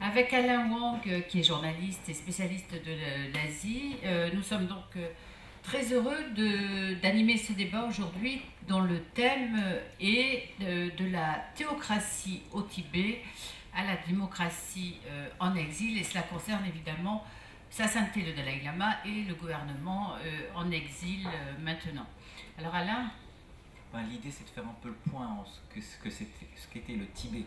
Avec Alain Wang, qui est journaliste et spécialiste de l'Asie, nous sommes donc très heureux d'animer ce débat aujourd'hui dont le thème est de la théocratie au Tibet à la démocratie en exil, et cela concerne évidemment Sa Sainteté le Dalai Lama et le gouvernement en exil maintenant. Alors Alain? L'idée, c'est de faire un peu le point en ce qu'était le Tibet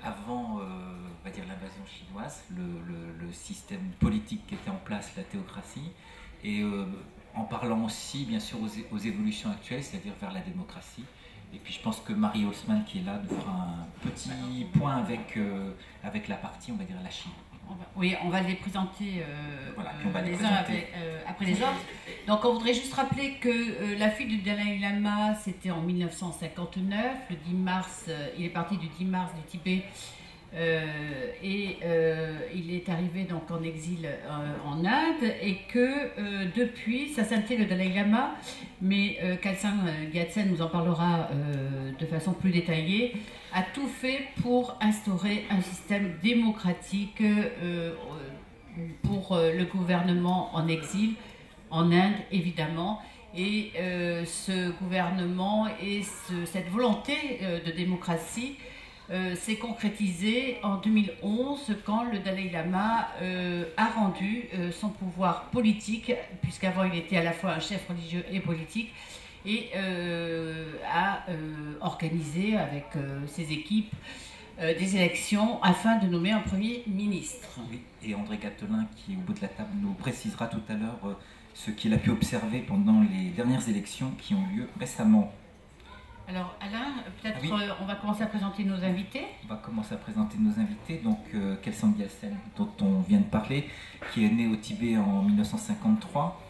avant on va dire l'invasion chinoise, le système politique qui était en place, la théocratie, et en parlant aussi bien sûr aux évolutions actuelles, c'est-à-dire vers la démocratie. Et puis je pense que Marie Holzman, qui est là, nous fera un petit point avec la partie, on va dire, la Chine. Oui, on va les présenter voilà, les uns après les autres. Donc on voudrait juste rappeler que la fuite du Dalai Lama, c'était en 1959, le 10 mars, il est parti du 10 mars du Tibet et il est arrivé donc en exil en Inde, et que depuis, Sa Sainteté le Dalai Lama, mais Khalsan Gyatsen nous en parlera de façon plus détaillée, a tout fait pour instaurer un système démocratique pour le gouvernement en exil, en Inde évidemment. Et ce gouvernement et cette volonté de démocratie s'est concrétisée en 2011 quand le Dalai Lama a rendu son pouvoir politique, puisqu'avant il était à la fois un chef religieux et politique, et a organisé avec ses équipes des élections afin de nommer un Premier ministre. Oui, et André Gatelin, qui est au bout de la table, nous précisera tout à l'heure ce qu'il a pu observer pendant les dernières élections qui ont lieu récemment. Alors Alain, peut-être oui. On va commencer à présenter nos invités. On va commencer à présenter nos invités. Donc Khalsan Gyatsen, dont on vient de parler, qui est né au Tibet en 1953.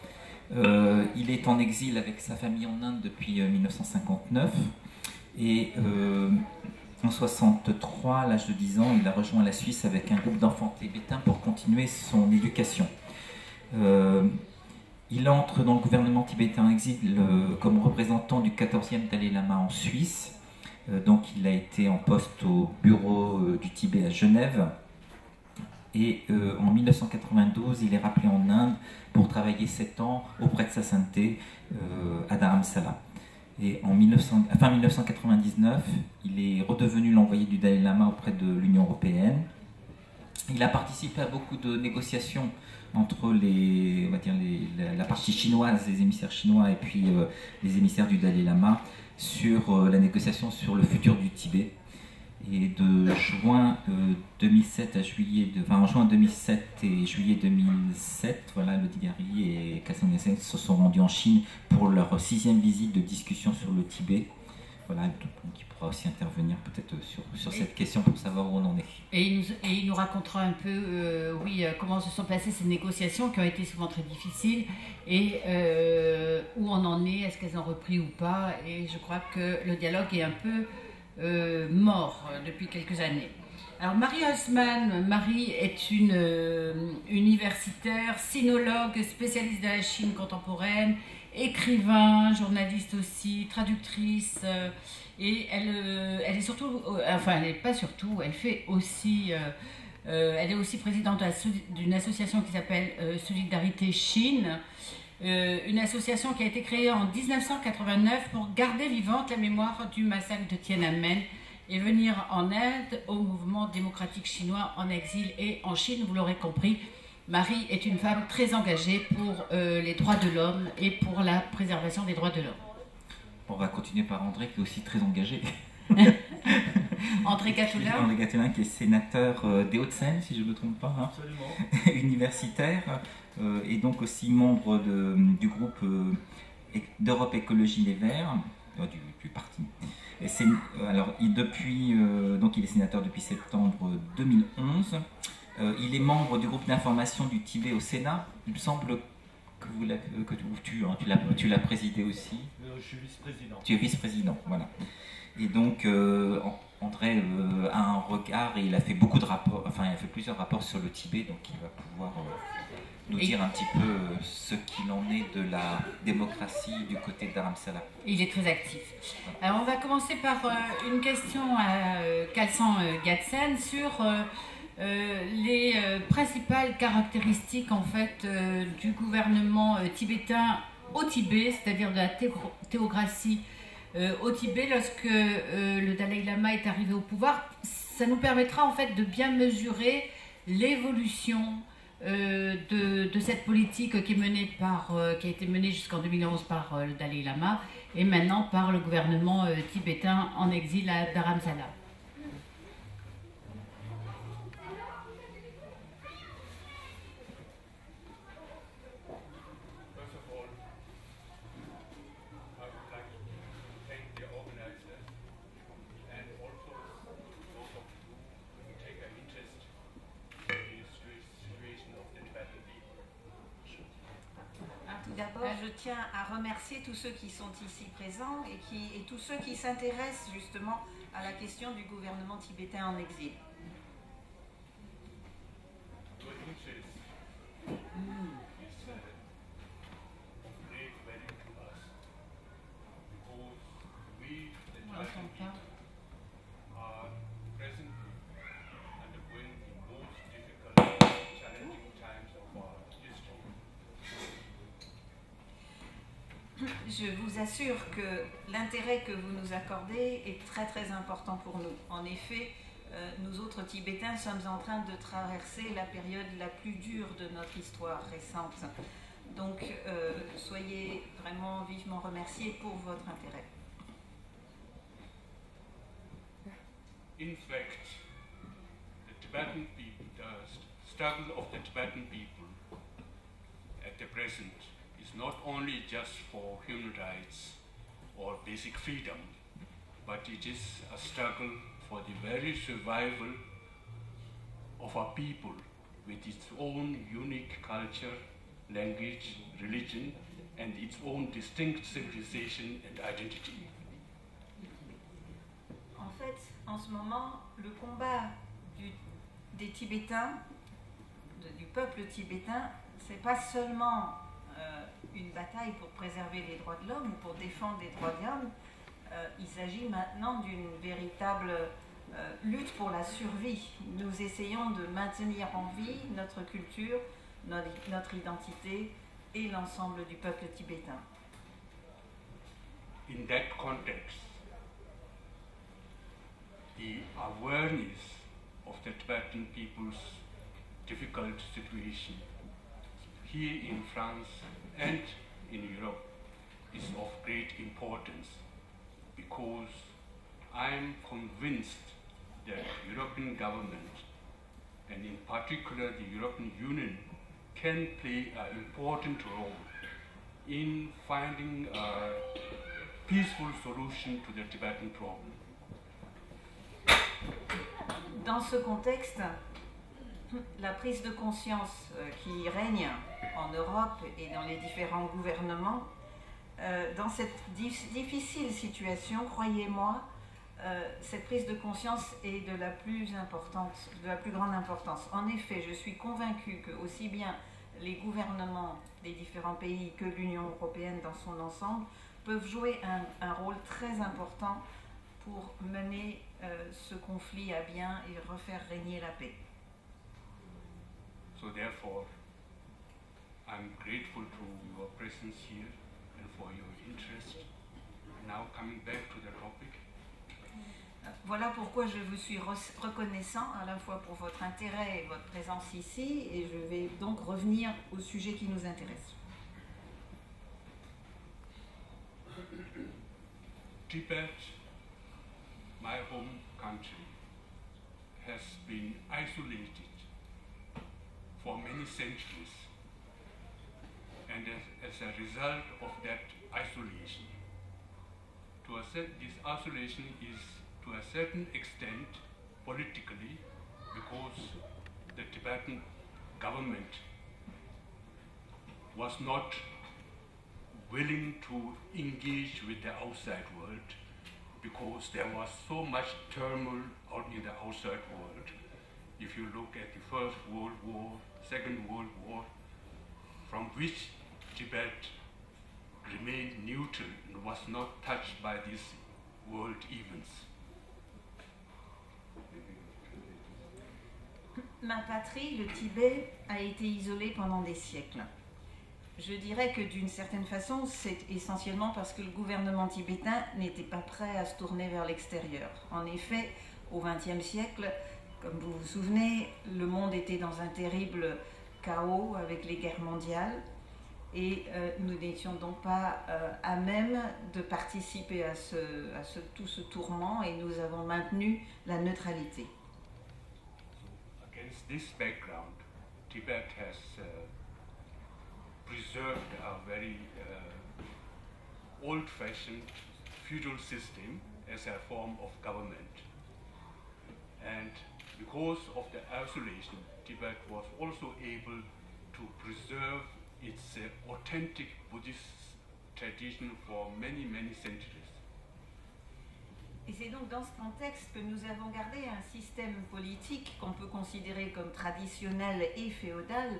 Il est en exil avec sa famille en Inde depuis 1959. Et en 1963, à l'âge de 10 ans, il a rejoint la Suisse avec un groupe d'enfants tibétains pour continuer son éducation. Il entre dans le gouvernement tibétain en exil comme représentant du 14e Dalai Lama en Suisse. Donc il a été en poste au bureau du Tibet à Genève. Et en 1992, il est rappelé en Inde pour travailler 7 ans auprès de Sa Sainteté à Dharamsala. Et fin 1999, il est redevenu l'envoyé du Dalai Lama auprès de l'Union européenne. Il a participé à beaucoup de négociations entre la partie chinoise, les émissaires chinois, et puis les émissaires du Dalai Lama sur la négociation sur le futur du Tibet. Et de juin 2007 à en juin 2007 et juillet 2007, voilà, Lodi Ghari et Khalsan Gyatsen se sont rendus en Chine pour leur 6e visite de discussion sur le Tibet. Voilà, donc il pourra aussi intervenir peut-être sur cette question pour savoir où on en est. Et il nous racontera un peu comment se sont passées ces négociations qui ont été souvent très difficiles, et où on en est, est-ce qu'elles ont repris ou pas. Et je crois que le dialogue est un peu mort depuis quelques années. Alors Marie Holzman, Marie est une universitaire, sinologue, spécialiste de la Chine contemporaine, écrivain, journaliste aussi, traductrice, et elle est surtout, enfin elle n'est pas surtout, elle fait aussi, elle est aussi présidente d'une association qui s'appelle Solidarité Chine, une association qui a été créée en 1989 pour garder vivante la mémoire du massacre de Tiananmen et venir en aide au mouvement démocratique chinois en exil et en Chine. Vous l'aurez compris, Marie est une femme très engagée pour les droits de l'homme et pour la préservation des droits de l'homme. On va continuer par André, qui est aussi très engagé. André Gatelin. André Gatelin, qui est sénateur des Hauts-de-Seine, si je ne me trompe pas. Hein. Absolument. Universitaire, et donc aussi membre du groupe d'Europe Écologie Les Verts, du parti. Et alors, donc il est sénateur depuis septembre 2011. Il est membre du groupe d'information du Tibet au Sénat. Il me semble que tu l'as présidé aussi. Je suis vice-président. Tu es vice-président, voilà. Et donc André a un regard, et il a fait beaucoup de rapports, enfin il a fait plusieurs rapports sur le Tibet, donc il va pouvoir nous dire un petit peu ce qu'il en est de la démocratie du côté de Dharamsala. Il est très actif. Alors on va commencer par une question à Khalsan Gyatsen sur les principales caractéristiques en fait du gouvernement tibétain au Tibet, c'est-à-dire de la théocratie au Tibet lorsque le Dalai Lama est arrivé au pouvoir. Ça nous permettra en fait de bien mesurer l'évolution de cette politique qui a été menée jusqu'en 2011 par le Dalai Lama et maintenant par le gouvernement tibétain en exil à Dharamsala. D'abord, je tiens à remercier tous ceux qui sont ici présents et tous ceux qui s'intéressent justement à la question du gouvernement tibétain en exil. Je vous assure que l'intérêt que vous nous accordez est très très important pour nous. En effet, nous autres Tibétains sommes en train de traverser la période la plus dure de notre histoire récente. Donc, soyez vraiment vivement remerciés pour votre intérêt. In fact, the struggle of the Tibetan people at the present is not only just for human rights or basic freedom, but it is a struggle for the very survival of our people with its own unique culture, language, religion, and its own distinct civilization and identity. En fait, en ce moment, le combat des Tibétains, du peuple tibétain, c'est pas seulement une bataille pour préserver les droits de l'homme ou pour défendre les droits de l'homme. Il s'agit maintenant d'une véritable lutte pour la survie. Nous essayons de maintenir en vie notre culture, notre identité et l'ensemble du peuple tibétain. In that context, the awareness of the Tibetan people's difficult situation here in France and in Europe is of great importance, because I am convinced that European government, and in particular the European Union, can play an important role in finding a peaceful solution to the Tibetan problem. Dans ce contexte, la prise de conscience qui règne en Europe et dans les différents gouvernements, dans cette difficile situation, croyez-moi, cette prise de conscience est de la plus grande importance. En effet, je suis convaincue que aussi bien les gouvernements des différents pays que l'Union européenne dans son ensemble peuvent jouer un rôle très important pour mener ce conflit à bien et refaire régner la paix. So therefore, I'm grateful to your presence here and for your interest. Now coming back to the topic. Voilà pourquoi je vous suis reconnaissant à la fois pour votre intérêt et votre présence ici, et je vais donc revenir au sujet qui nous intéresse. Tibet, my home country, has been isolated for many centuries, and as a result of that isolation, this isolation is to a certain extent politically, because the Tibetan government was not willing to engage with the outside world, because there was so much turmoil out in the outside world. If you look at the First World War, Second World War, from which Tibet remained neutral and was not touched by these world events. ma patrie, le Tibet, a été isolée pendant des siècles. Je dirais que d'une certaine façon, c'est essentiellement parce que le gouvernement tibétain n'était pas prêt à se tourner vers l'extérieur. En effet, au XXe siècle, comme vous vous souvenez, le monde était dans un terrible chaos avec les guerres mondiales et nous n'étions donc pas à même de participer à tout ce tourment et nous avons maintenu la neutralité. Against this background, Tibet has preserved a very old-fashioned feudal system as a form of government. And because of the isolation, Tibet was also able to preserve its authentic Buddhist tradition for many, many centuries. Et c'est donc dans ce contexte que nous avons gardé un système politique qu'on peut considérer comme traditionnel et féodal,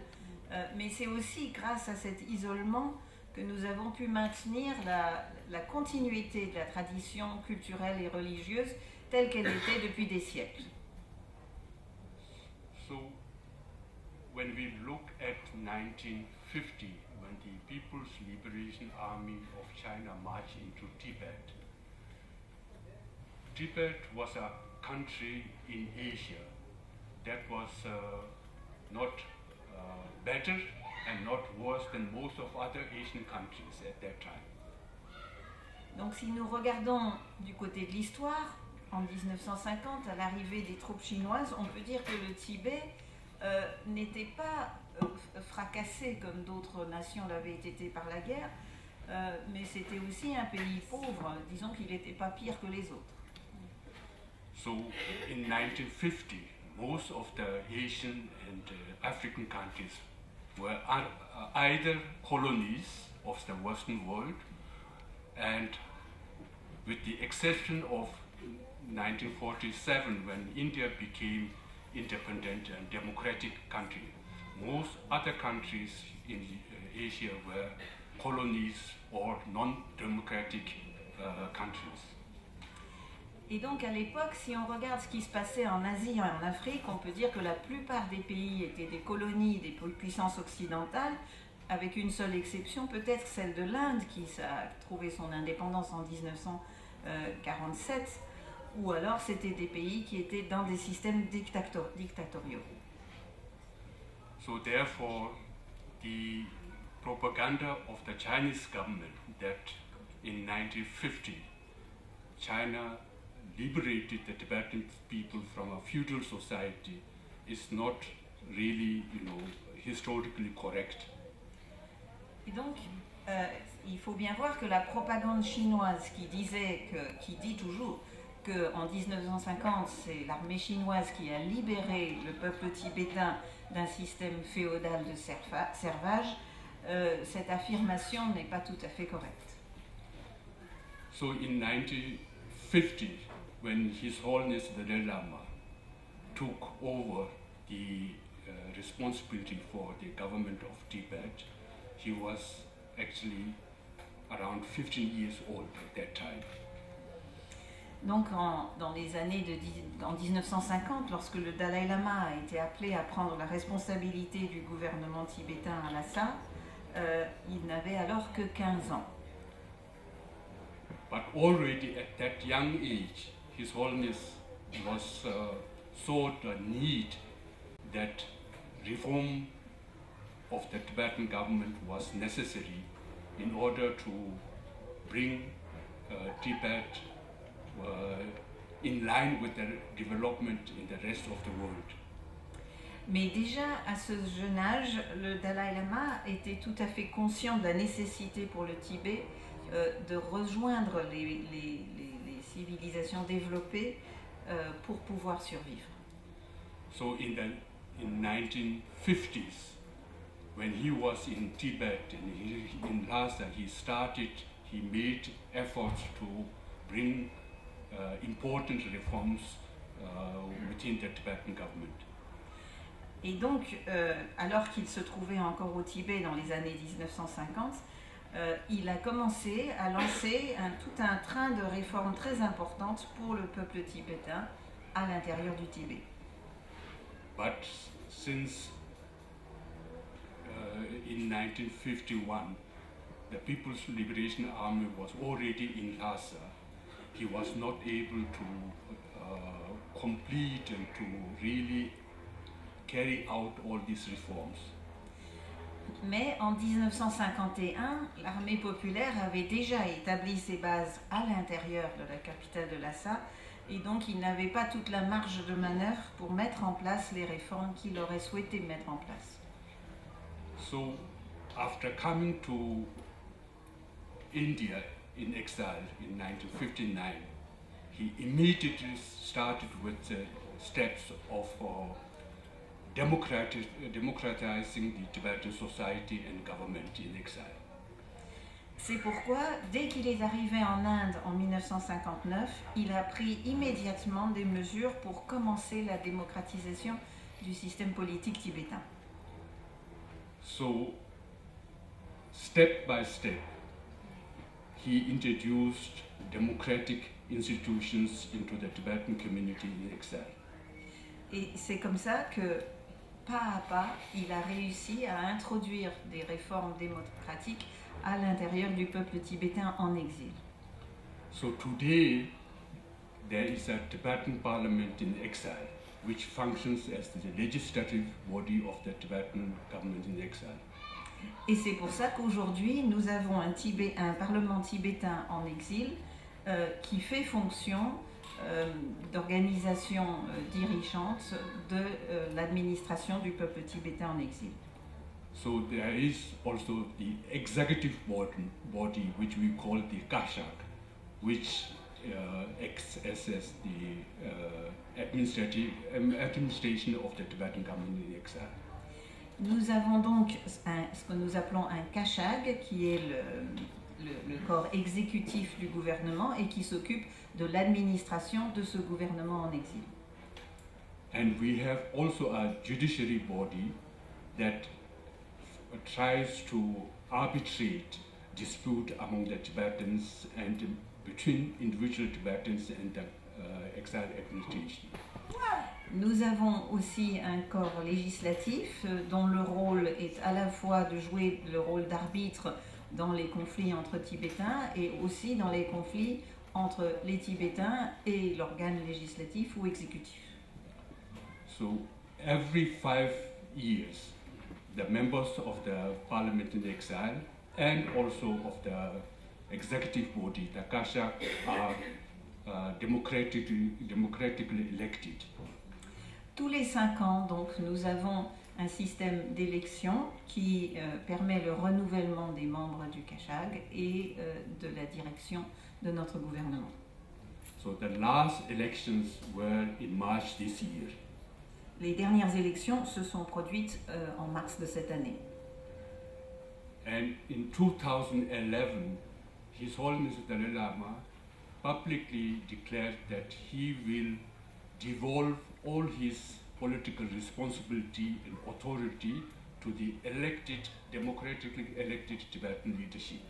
mais c'est aussi grâce à cet isolement que nous avons pu maintenir la continuité de la tradition culturelle et religieuse telle qu'elle était depuis des siècles. So, when we look at 1950, when the People's Liberation Army of China marched into Tibet, Tibet was a country in Asia that was not better and not worse than most of other Asian countries at that time. Donc si nous regardons du côté de l'histoire, en 1950, à l'arrivée des troupes chinoises, on peut dire que le Tibet n'était pas fracassé comme d'autres nations l'avaient été par la guerre, mais c'était aussi un pays pauvre, disons qu'il n'était pas pire que les autres. So in 1950, most of the Asian and African countries were either colonies of the Western world, and with the exception of 1947, when India became independent and democratic country, most other countries in Asia were colonies or non-democratic countries. Et donc à l'époque, si on regarde ce qui se passait en Asie et en Afrique, on peut dire que la plupart des pays étaient des colonies des puissances occidentales, avec une seule exception, peut-être celle de l'Inde, qui a trouvé son indépendance en 1947, ou alors c'était des pays qui étaient dans des systèmes dictatoriaux. So therefore, the propaganda of the Chinese government that in 1950, China liberated the Tibetan people from a feudal society is not really, historically correct. Et donc, il faut bien voir que la propagande chinoise qui dit toujours qu'en 1950, c'est l'armée chinoise qui a libéré le peuple tibétain d'un système féodal de servage, cette affirmation n'est pas tout à fait correcte. So in 1950, when His Holiness the Dalai Lama took over the responsibility for the government of Tibet, he was actually around 15 years old at that time. Donc dans les années en 1950, lorsque le Dalai Lama a été appelé à prendre la responsabilité du gouvernement tibétain à Lhasa, il n'avait alors que 15 ans. But already at that young age, His Holiness was saw the need that reform of the Tibetan government was necessary in order to bring Tibet in line with the development in the rest of the world. Mais déjà à ce jeune âge, le Dalai Lama était tout à fait conscient de la nécessité pour le Tibet de rejoindre les civilisations développées pour pouvoir survivre. So in 1950s, when he was in Tibet and in Lhasa, he made efforts to bring important reforms within the Tibetan government. Et donc, alors qu'il se trouvait encore au Tibet dans les années 1950, il a commencé à lancer tout un train de réformes très importantes pour le peuple tibétain à l'intérieur du Tibet. But since in 1951, the People's Liberation Army was already in Lhasa, he was not able to complete and to really carry out all these reforms. Mais en 1951, l'armée populaire avait déjà établi ses bases à l'intérieur de la capitale de Lhasa et donc il n'avait pas toute la marge de manœuvre pour mettre en place les réformes qu'il aurait souhaité mettre en place. So, after coming to India in exile in 1959, he immediately started with the steps of democratizing the Tibetan society and government in exile. C'est pourquoi, dès qu'il est arrivé en Inde en 1959, il a pris immédiatement des mesures pour commencer la démocratisation du système politique tibétain. So, step by step, he introduced democratic institutions into the Tibetan community in exile. Et c'est comme ça que, pas à pas, il a réussi à introduire des réformes démocratiques à l'intérieur du peuple tibétain en exil. So today, there is a Tibetan parliament in exile, which functions as the legislative body of the Tibetan government in exile. Et c'est pour ça qu'aujourd'hui, nous avons un parlement tibétain en exil qui fait fonction d'organisation dirigeante de l'administration du peuple tibétain en exil. So there is also the executive body which we call the Kashak, which acts as the administration of the Tibetan government in exile. Nous avons donc ce que nous appelons un Kashag, qui est le corps exécutif du gouvernement et qui s'occupe de l'administration de ce gouvernement en exil. And we have also a judiciary body that tries to arbitrate dispute among the Tibetans and between individual Tibetans and the exile administration. Nous avons aussi un corps législatif dont le rôle est à la fois de jouer le rôle d'arbitre dans les conflits entre Tibétains et aussi dans les conflits entre les Tibétains et l'organe législatif ou exécutif. So every 5 years, the members of the parliament in exile and also of the executive body, the Kashak, are democratically elected. Tous les 5 ans, donc, nous avons un système d'élection qui permet le renouvellement des membres du Kashag et de la direction de notre gouvernement. So the last elections were in March this year. Les dernières élections se sont produites en mars de cette année. And in 2011, His Holiness the Dalai Lama publicly declared that he will devolve all his political responsibility and authority to the democratically elected Tibetan leadership.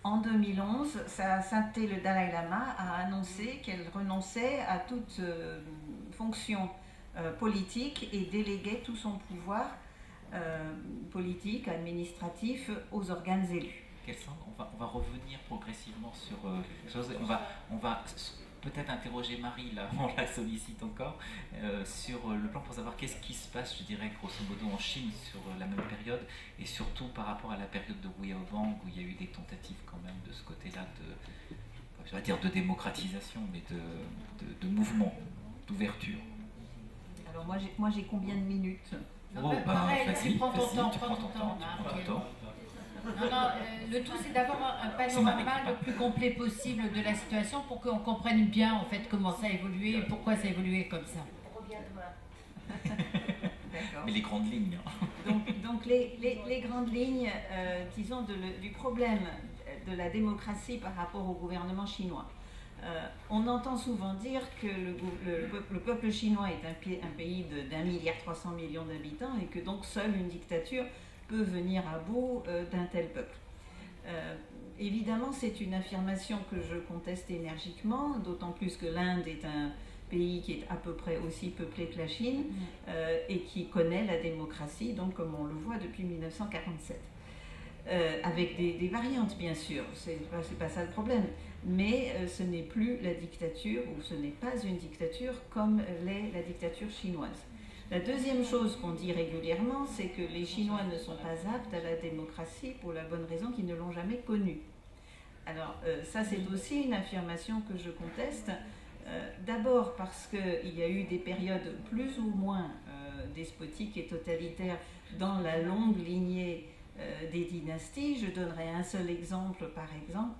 En 2011, Sa Sainteté le Dalai Lama a annoncé qu'elle renonçait à toute fonction politique et déléguait tout son pouvoir politique, administratif aux organes élus. On va revenir progressivement sur choses. On va peut-être interroger Marie, là, on la sollicite encore, sur le plan pour savoir qu'est-ce qui se passe, je dirais, grosso modo en Chine sur la même période, et surtout par rapport à la période de Wu-Yaobang, où il y a eu des tentatives quand même de ce côté-là je vais dire de démocratisation, mais de mouvement, d'ouverture. Alors moi j'ai combien de minutes? Pareil, tu prends ton temps. Non, le tout c'est d'avoir un panorama le plus complet possible de la situation pour qu'on comprenne bien en fait comment ça a évolué et pourquoi ça a évolué comme ça. D'accord. Mais les grandes lignes. Donc les grandes lignes, disons, du problème de la démocratie par rapport au gouvernement chinois. On entend souvent dire que le peuple chinois est un pays d'1,3 milliard d'habitants et que donc seule une dictature peut venir à bout d'un tel peuple. Évidemment, c'est une affirmation que je conteste énergiquement, d'autant plus que l'Inde est pays qui est à peu près aussi peuplé que la Chine et qui connaît la démocratie, donc comme on le voit depuis 1947. Avec des variantes bien sûr, c'est pas ça le problème, mais ce n'est plus la dictature, ou ce n'est pas une dictature comme l'est la dictature chinoise. La deuxième chose qu'on dit régulièrement, c'est que les Chinois ne sont pas aptes à la démocratie pour la bonne raison qu'ils ne l'ont jamais connue. Alors ça c'est aussi une affirmation que je conteste, d'abord parce qu'il y a eu des périodes plus ou moins despotiques et totalitaires dans la longue lignée des dynasties. Je donnerai un seul exemple, par exemple,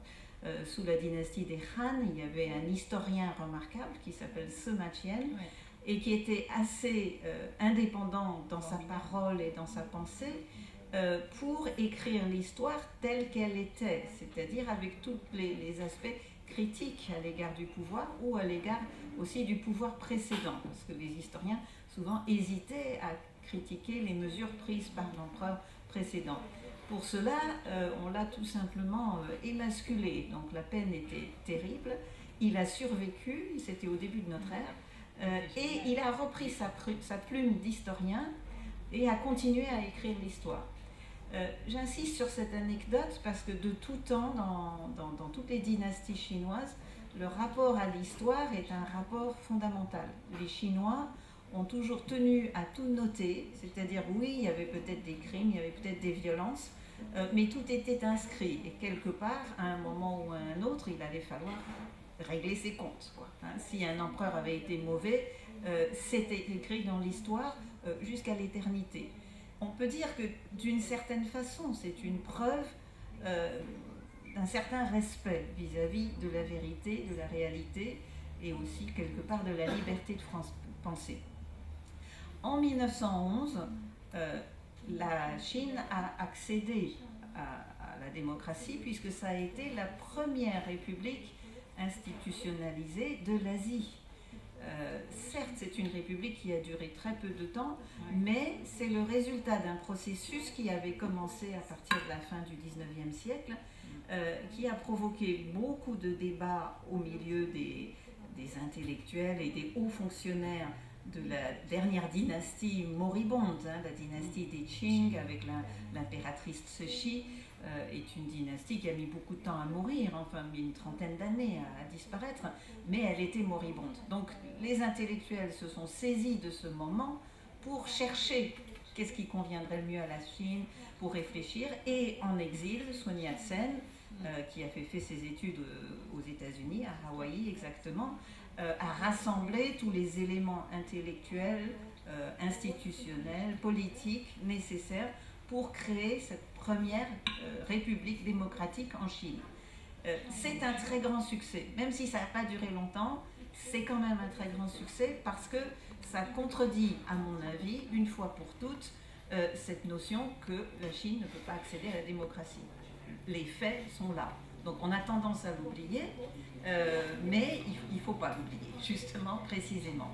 sous la dynastie des Han, il y avait un historien remarquable qui s'appelle Sima Qian, et qui était assez indépendant dans sa parole et dans sa pensée pour écrire l'histoire telle qu'elle était, c'est-à-dire avec tous les aspects critiques à l'égard du pouvoir ou à l'égard aussi du pouvoir précédent, parce que les historiens souvent hésitaient à critiquer les mesures prises par l'empereur précédent. Pour cela, on l'a tout simplement émasculé, donc la peine était terrible, il a survécu, c'était au début de notre ère, et il a repris sa plume d'historien et a continué à écrire l'histoire. J'insiste sur cette anecdote parce que de tout temps, dans toutes les dynasties chinoises, le rapport à l'histoire est un rapport fondamental. Les Chinois ont toujours tenu à tout noter, c'est-à-dire oui, il y avait peut-être des crimes, il y avait peut-être des violences, mais tout était inscrit. Et quelque part, à un moment ou à un autre, il allait falloir régler ses comptes, quoi. Si un empereur avait été mauvais, c'était écrit dans l'histoire jusqu'à l'éternité. On peut dire que d'une certaine façon, c'est une preuve d'un certain respect vis-à-vis de la vérité, de la réalité, et aussi quelque part de la liberté de penser. En 1911, la Chine a accédé à la démocratie puisque ça a été la première république institutionnalisée de l'Asie. Certes, c'est une république qui a duré très peu de temps, mais c'est le résultat d'un processus qui avait commencé à partir de la fin du XIXe siècle, qui a provoqué beaucoup de débats au milieu des intellectuels et des hauts fonctionnaires de la dernière dynastie moribonde, la dynastie des Qing avec l'impératrice Cixi, est une dynastie qui a mis beaucoup de temps à mourir, enfin une trentaine d'années à disparaître, mais elle était moribonde. Donc les intellectuels se sont saisis de ce moment pour chercher qu'est-ce qui conviendrait le mieux à la Chine, pour réfléchir, et en exil, Sun Yat-sen, qui a fait ses études aux États-Unis, à Hawaï exactement, a rassemblé tous les éléments intellectuels, institutionnels, politiques nécessaires pour créer cette première république démocratique en Chine. C'est un très grand succès, même si ça n'a pas duré longtemps, c'est quand même un très grand succès parce que ça contredit, à mon avis, une fois pour toutes, cette notion que la Chine ne peut pas accéder à la démocratie. Les faits sont là. Donc on a tendance à l'oublier, mais il ne faut pas l'oublier, justement, précisément.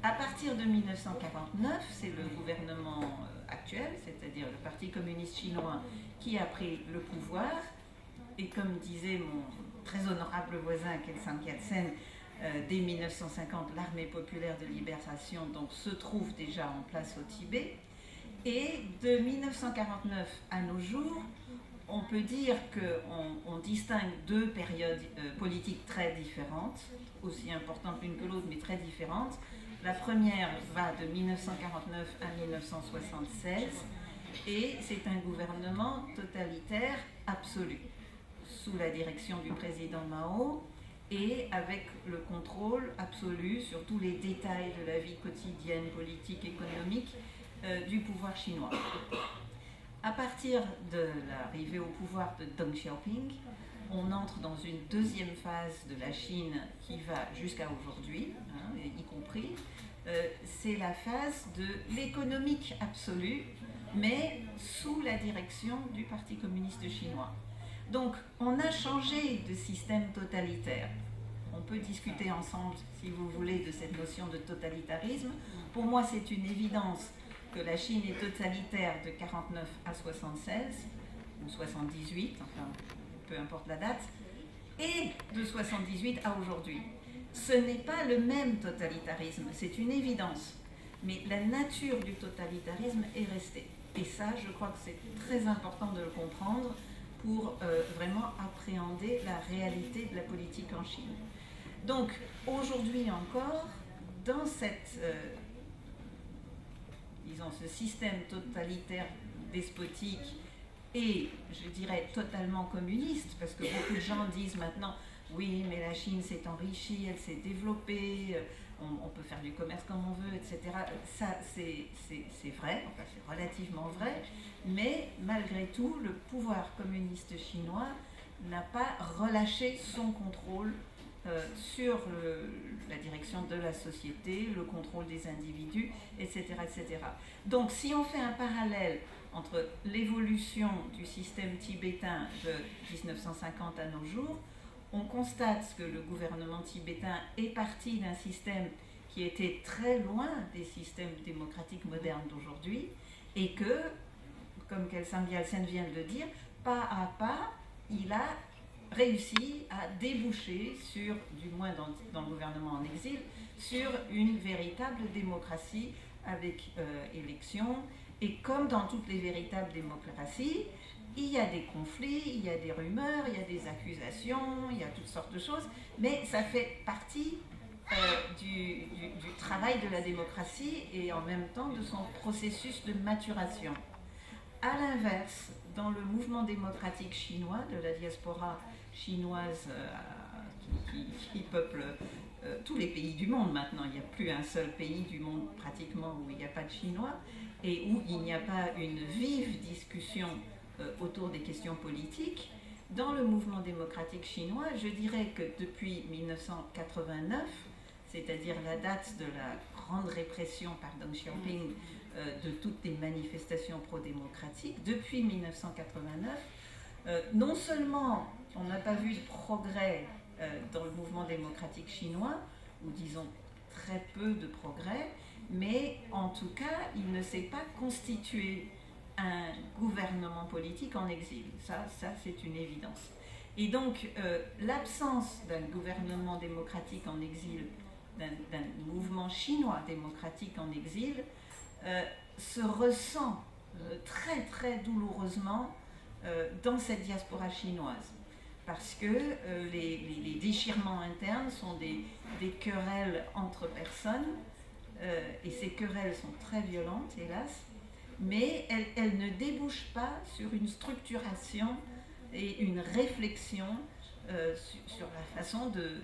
À partir de 1949, c'est le gouvernement actuel, c'est-à-dire le Parti communiste chinois, qui a pris le pouvoir. Et comme disait mon très honorable voisin Kelsang Yat-sen, dès 1950, l'armée populaire de libération donc, se trouve déjà en place au Tibet. Et de 1949 à nos jours, on peut dire qu'on distingue deux périodes politiques très différentes, aussi importantes l'une que l'autre, mais très différentes. La première va de 1949 à 1976, et c'est un gouvernement totalitaire absolu, sous la direction du président Mao, et avec le contrôle absolu sur tous les détails de la vie quotidienne, politique, économique du pouvoir chinois. À partir de l'arrivée au pouvoir de Deng Xiaoping, on entre dans une deuxième phase de la Chine qui va jusqu'à aujourd'hui, y compris. C'est la phase de l'économique absolue, mais sous la direction du Parti communiste chinois. Donc, on a changé de système totalitaire. On peut discuter ensemble, si vous voulez, de cette notion de totalitarisme. Pour moi, c'est une évidence que la Chine est totalitaire de 49 à 76, ou 78, enfin, peu importe la date, et de 78 à aujourd'hui. Ce n'est pas le même totalitarisme, c'est une évidence. Mais la nature du totalitarisme est restée. Et ça, je crois que c'est très important de le comprendre pour vraiment appréhender la réalité de la politique en Chine. Donc, aujourd'hui encore, dans cette, disons, ce système totalitaire despotique et, je dirais, totalement communiste, parce que beaucoup de gens disent maintenant, oui, mais la Chine s'est enrichie, elle s'est développée, on peut faire du commerce comme on veut, etc. Ça, c'est vrai, enfin c'est relativement vrai, mais malgré tout, le pouvoir communiste chinois n'a pas relâché son contrôle sur la direction de la société, le contrôle des individus, etc., etc. Donc si on fait un parallèle entre l'évolution du système tibétain de 1950 à nos jours, on constate que le gouvernement tibétain est parti d'un système qui était très loin des systèmes démocratiques modernes d'aujourd'hui et que, comme Kelsang Gyaltsen vient de le dire, pas à pas, il a réussi à déboucher sur, du moins dans le gouvernement en exil, sur une véritable démocratie avec élection. Et comme dans toutes les véritables démocraties, il y a des conflits, il y a des rumeurs, il y a des accusations, il y a toutes sortes de choses, mais ça fait partie du travail de la démocratie et en même temps de son processus de maturation. À l'inverse, dans le mouvement démocratique chinois, de la diaspora chinoise qui peuple tous les pays du monde maintenant, il n'y a plus un seul pays du monde pratiquement où il n'y a pas de Chinois et où il n'y a pas une vive discussion autour des questions politiques. Dans le mouvement démocratique chinois, je dirais que depuis 1989, c'est-à-dire la date de la grande répression par Deng Xiaoping de toutes les manifestations pro-démocratiques, depuis 1989, non seulement on n'a pas vu de progrès dans le mouvement démocratique chinois, ou disons très peu de progrès, mais en tout cas, il ne s'est pas constitué un gouvernement politique en exil. Ça c'est une évidence. Et donc, l'absence d'un gouvernement démocratique en exil, d'un mouvement chinois démocratique en exil, se ressent très très douloureusement dans cette diaspora chinoise. Parce que les déchirements internes sont des querelles entre personnes, et ces querelles sont très violentes, hélas, mais elles ne débouchent pas sur une structuration et une réflexion sur la façon de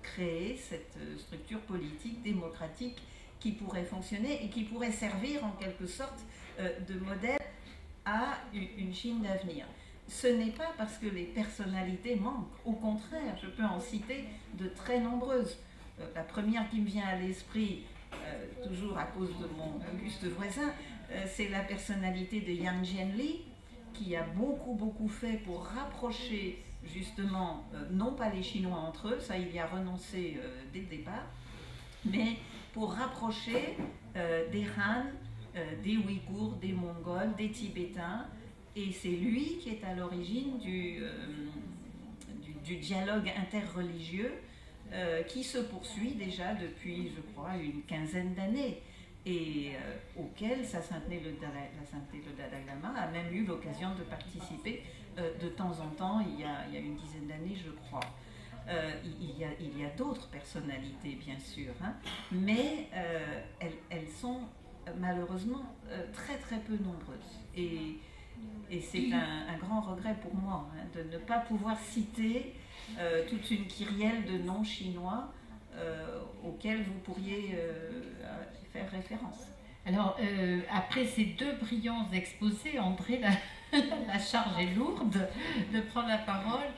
créer cette structure politique démocratique qui pourrait fonctionner et qui pourrait servir en quelque sorte de modèle à une Chine d'avenir. Ce n'est pas parce que les personnalités manquent, au contraire, je peux en citer de très nombreuses. La première qui me vient à l'esprit, toujours à cause de mon auguste voisin, c'est la personnalité de Yang Jianli, qui a beaucoup fait pour rapprocher justement, non pas les Chinois entre eux, ça il y a renoncé dès le départ, mais pour rapprocher des Han, des Ouïghours, des Mongols, des Tibétains. Et c'est lui qui est à l'origine du dialogue interreligieux qui se poursuit déjà depuis, je crois, une quinzaine d'années et auquel Sa Sainteté le Dalai Lama a même eu l'occasion de participer de temps en temps, il y a une dizaine d'années, je crois. Il y a d'autres personnalités, bien sûr, hein, mais elles sont malheureusement très peu nombreuses. Et c'est un grand regret pour moi hein, de ne pas pouvoir citer toute une kyrielle de noms chinois auxquels vous pourriez faire référence. Alors, après ces deux brillants exposés, André, la charge est lourde de prendre la parole.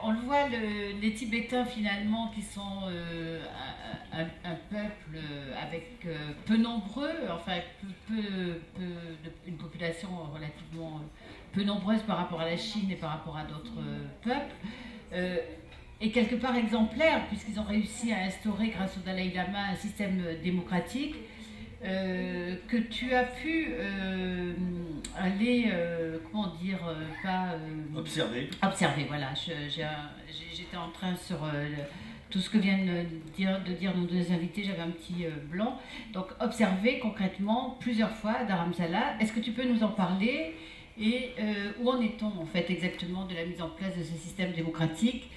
On le voit, les Tibétains finalement, qui sont un peuple avec peu nombreux, enfin une population relativement peu nombreuse par rapport à la Chine et par rapport à d'autres peuples, et quelque part exemplaire, puisqu'ils ont réussi à instaurer, grâce au Dalai Lama, un système démocratique, que tu as pu aller, comment dire, pas... Observer, voilà. J'étais en train sur tout ce que viennent de dire nos deux invités, j'avais un petit blanc. Donc observer concrètement plusieurs fois Dharamsala. Est-ce que tu peux nous en parler et où en est-on en fait exactement de la mise en place de ce système démocratique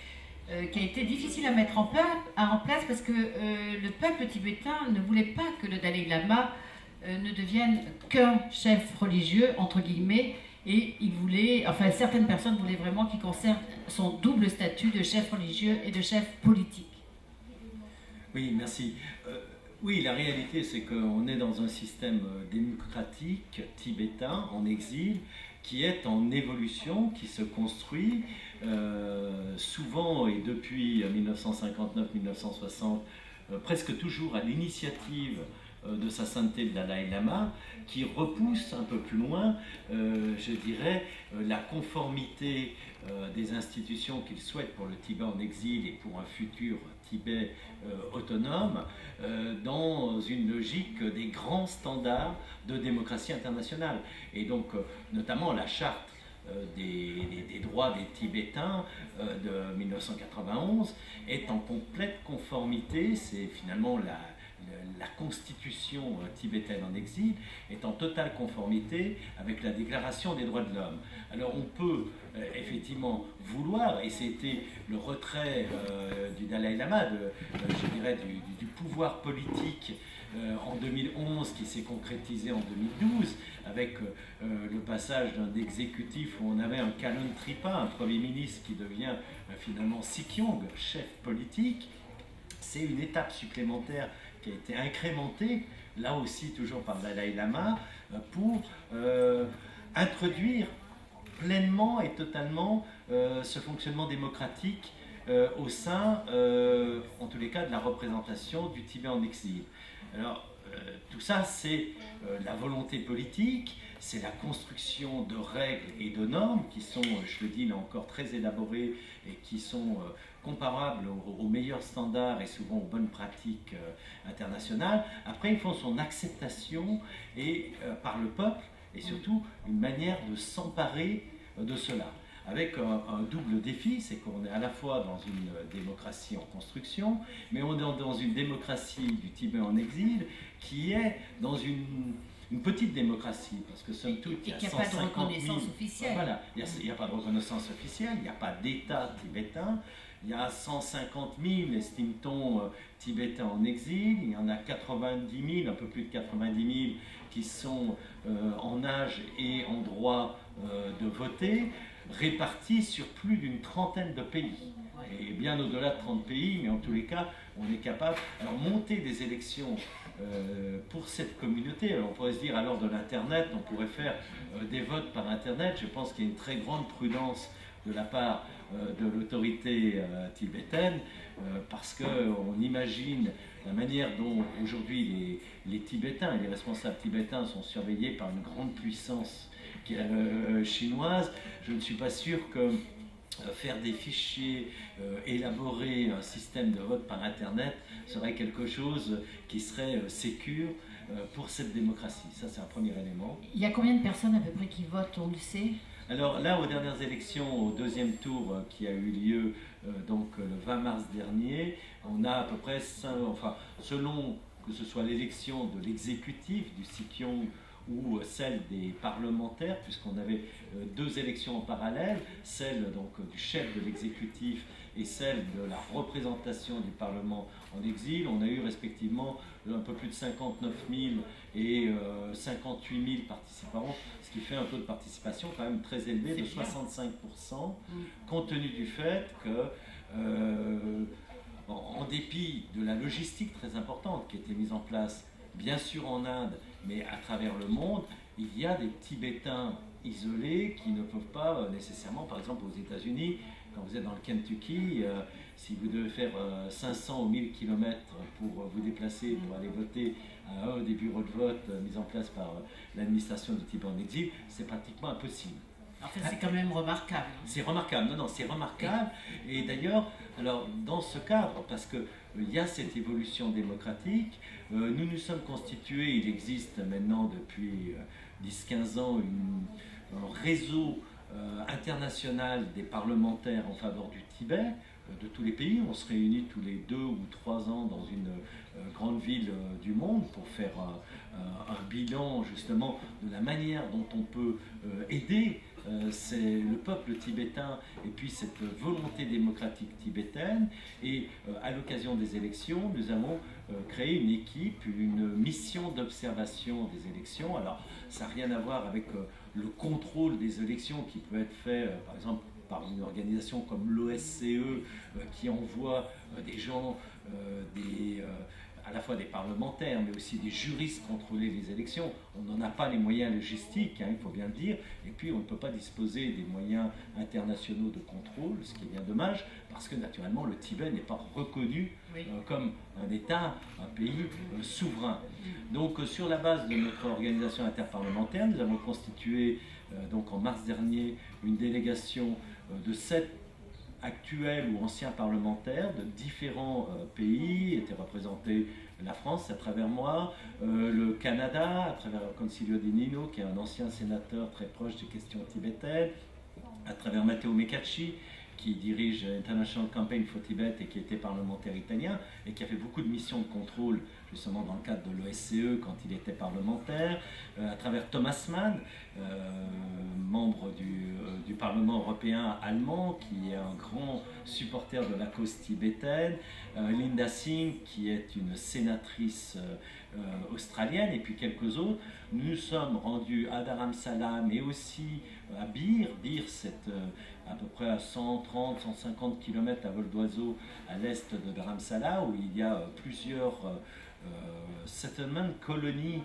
qui a été difficile à mettre en place parce que le peuple tibétain ne voulait pas que le Dalai Lama ne devienne qu'un chef religieux, entre guillemets, et il voulait, enfin certaines personnes voulaient vraiment qu'il conserve son double statut de chef religieux et de chef politique. Oui, merci. Oui, la réalité, c'est qu'on est dans un système démocratique tibétain en exil qui est en évolution, qui se construit souvent et depuis 1959-1960, presque toujours à l'initiative de sa sainteté le Dalai Lama, qui repousse un peu plus loin, je dirais, la conformité des institutions qu'il souhaite pour le Tibet en exil et pour un futur Tibet autonome, dans une logique des grands standards de démocratie internationale. Et donc, notamment la charte des droits des Tibétains de 1991 est en complète conformité, c'est finalement la constitution tibétaine en exil est en totale conformité avec la déclaration des droits de l'homme. Alors on peut effectivement vouloir, et c'était le retrait du Dalai Lama, je dirais du pouvoir politique en 2011 qui s'est concrétisé en 2012 avec le passage d'un exécutif où on avait un Kalon Tripa, un premier ministre qui devient finalement Sikyong, chef politique. C'est une étape supplémentaire qui a été incrémentée, là aussi toujours par Dalai Lama, pour introduire pleinement et totalement ce fonctionnement démocratique au sein, en tous les cas, de la représentation du Tibet en exil. Alors, tout ça, c'est la volonté politique, c'est la construction de règles et de normes qui sont, je le dis là encore, très élaborées et qui sont comparables aux meilleurs standards et souvent aux bonnes pratiques internationales. Après, il faut son acceptation et, par le peuple et surtout une manière de s'emparer de cela. Avec un double défi, c'est qu'on est à la fois dans une démocratie en construction, mais on est dans une démocratie du Tibet en exil qui est dans une petite démocratie, parce que somme toute, il n'y a pas de reconnaissance officielle. Voilà, il n'y a pas de reconnaissance officielle, il n'y a pas d'État tibétain, il y a 150 000, estime-t-on, Tibétains en exil, il y en a 90 000, un peu plus de 90 000 qui sont en âge et en droit de voter, répartis sur plus d'une trentaine de pays. Et bien au-delà de 30 pays, mais en tous les cas, on est capable. Alors, monter des élections pour cette communauté, alors on pourrait se dire, à l'heure de l'Internet, on pourrait faire des votes par Internet. Je pense qu'il y a une très grande prudence de la part de l'autorité tibétaine, parce qu'on imagine la manière dont aujourd'hui les Tibétains et les responsables tibétains sont surveillés par une grande puissance chinoise. Je ne suis pas sûr que faire des fichiers, élaborer un système de vote par Internet serait quelque chose qui serait sécure pour cette démocratie. Ça, c'est un premier élément. Il y a combien de personnes à peu près qui votent, on le sait? Alors là, aux dernières élections, au deuxième tour qui a eu lieu donc le 20 mars dernier, on a à peu près, selon que ce soit l'élection de l'exécutif, du Sikyong, ou celle des parlementaires, puisqu'on avait deux élections en parallèle, celle donc du chef de l'exécutif et celle de la représentation du Parlement en exil. On a eu respectivement un peu plus de 59 000 et 58 000 participants, ce qui fait un taux de participation quand même très élevé de 65%, compte tenu du fait que, en dépit de la logistique très importante qui a été mise en place, bien sûr en Inde, mais à travers le monde, il y a des Tibétains isolés qui ne peuvent pas nécessairement, par exemple aux États-Unis, quand vous êtes dans le Kentucky, si vous devez faire 500 ou 1000 km pour vous déplacer, pour aller voter à un des bureaux de vote mis en place par l'administration du Tibet en exil, c'est pratiquement impossible. En fait, c'est quand même remarquable. C'est remarquable, non, c'est remarquable. Et d'ailleurs, alors, dans ce cadre, parce qu'il y a cette évolution démocratique, nous nous sommes constitués, il existe maintenant depuis 10-15 ans un réseau international des parlementaires en faveur du Tibet, de tous les pays. On se réunit tous les 2 ou 3 ans dans une grande ville du monde pour faire un bilan justement de la manière dont on peut aider c'est le peuple tibétain et puis cette volonté démocratique tibétaine. Et à l'occasion des élections, nous avons créé une équipe, une mission d'observation des élections. Alors ça n'a rien à voir avec le contrôle des élections qui peut être fait par exemple par une organisation comme l'OSCE qui envoie des gens, à la fois des parlementaires, mais aussi des juristes contrôler les élections. On n'en a pas les moyens logistiques, il faut bien le dire, et puis on ne peut pas disposer des moyens internationaux de contrôle, ce qui est bien dommage, parce que naturellement le Tibet n'est pas reconnu comme un État, un pays souverain. Donc sur la base de notre organisation interparlementaire, nous avons constitué donc en mars dernier une délégation de 7 actuels ou anciens parlementaires de différents pays, étaient représentés la France à travers moi, le Canada à travers Concilio di Nino, qui est un ancien sénateur très proche des questions tibétaines, à travers Matteo Mecacci, qui dirige International Campaign for Tibet et qui était parlementaire italien et qui a fait beaucoup de missions de contrôle justement dans le cadre de l'OSCE quand il était parlementaire, à travers Thomas Mann, membre du Parlement européen allemand, qui est un grand supporter de la cause tibétaine, Linda Singh, qui est une sénatrice australienne, et puis quelques autres. Nous nous sommes rendus à Dharamsala, mais aussi à Bir. Bir, c'est à peu près à 130-150 km à vol d'oiseau à l'est de Dharamsala, où il y a plusieurs settlements, colonies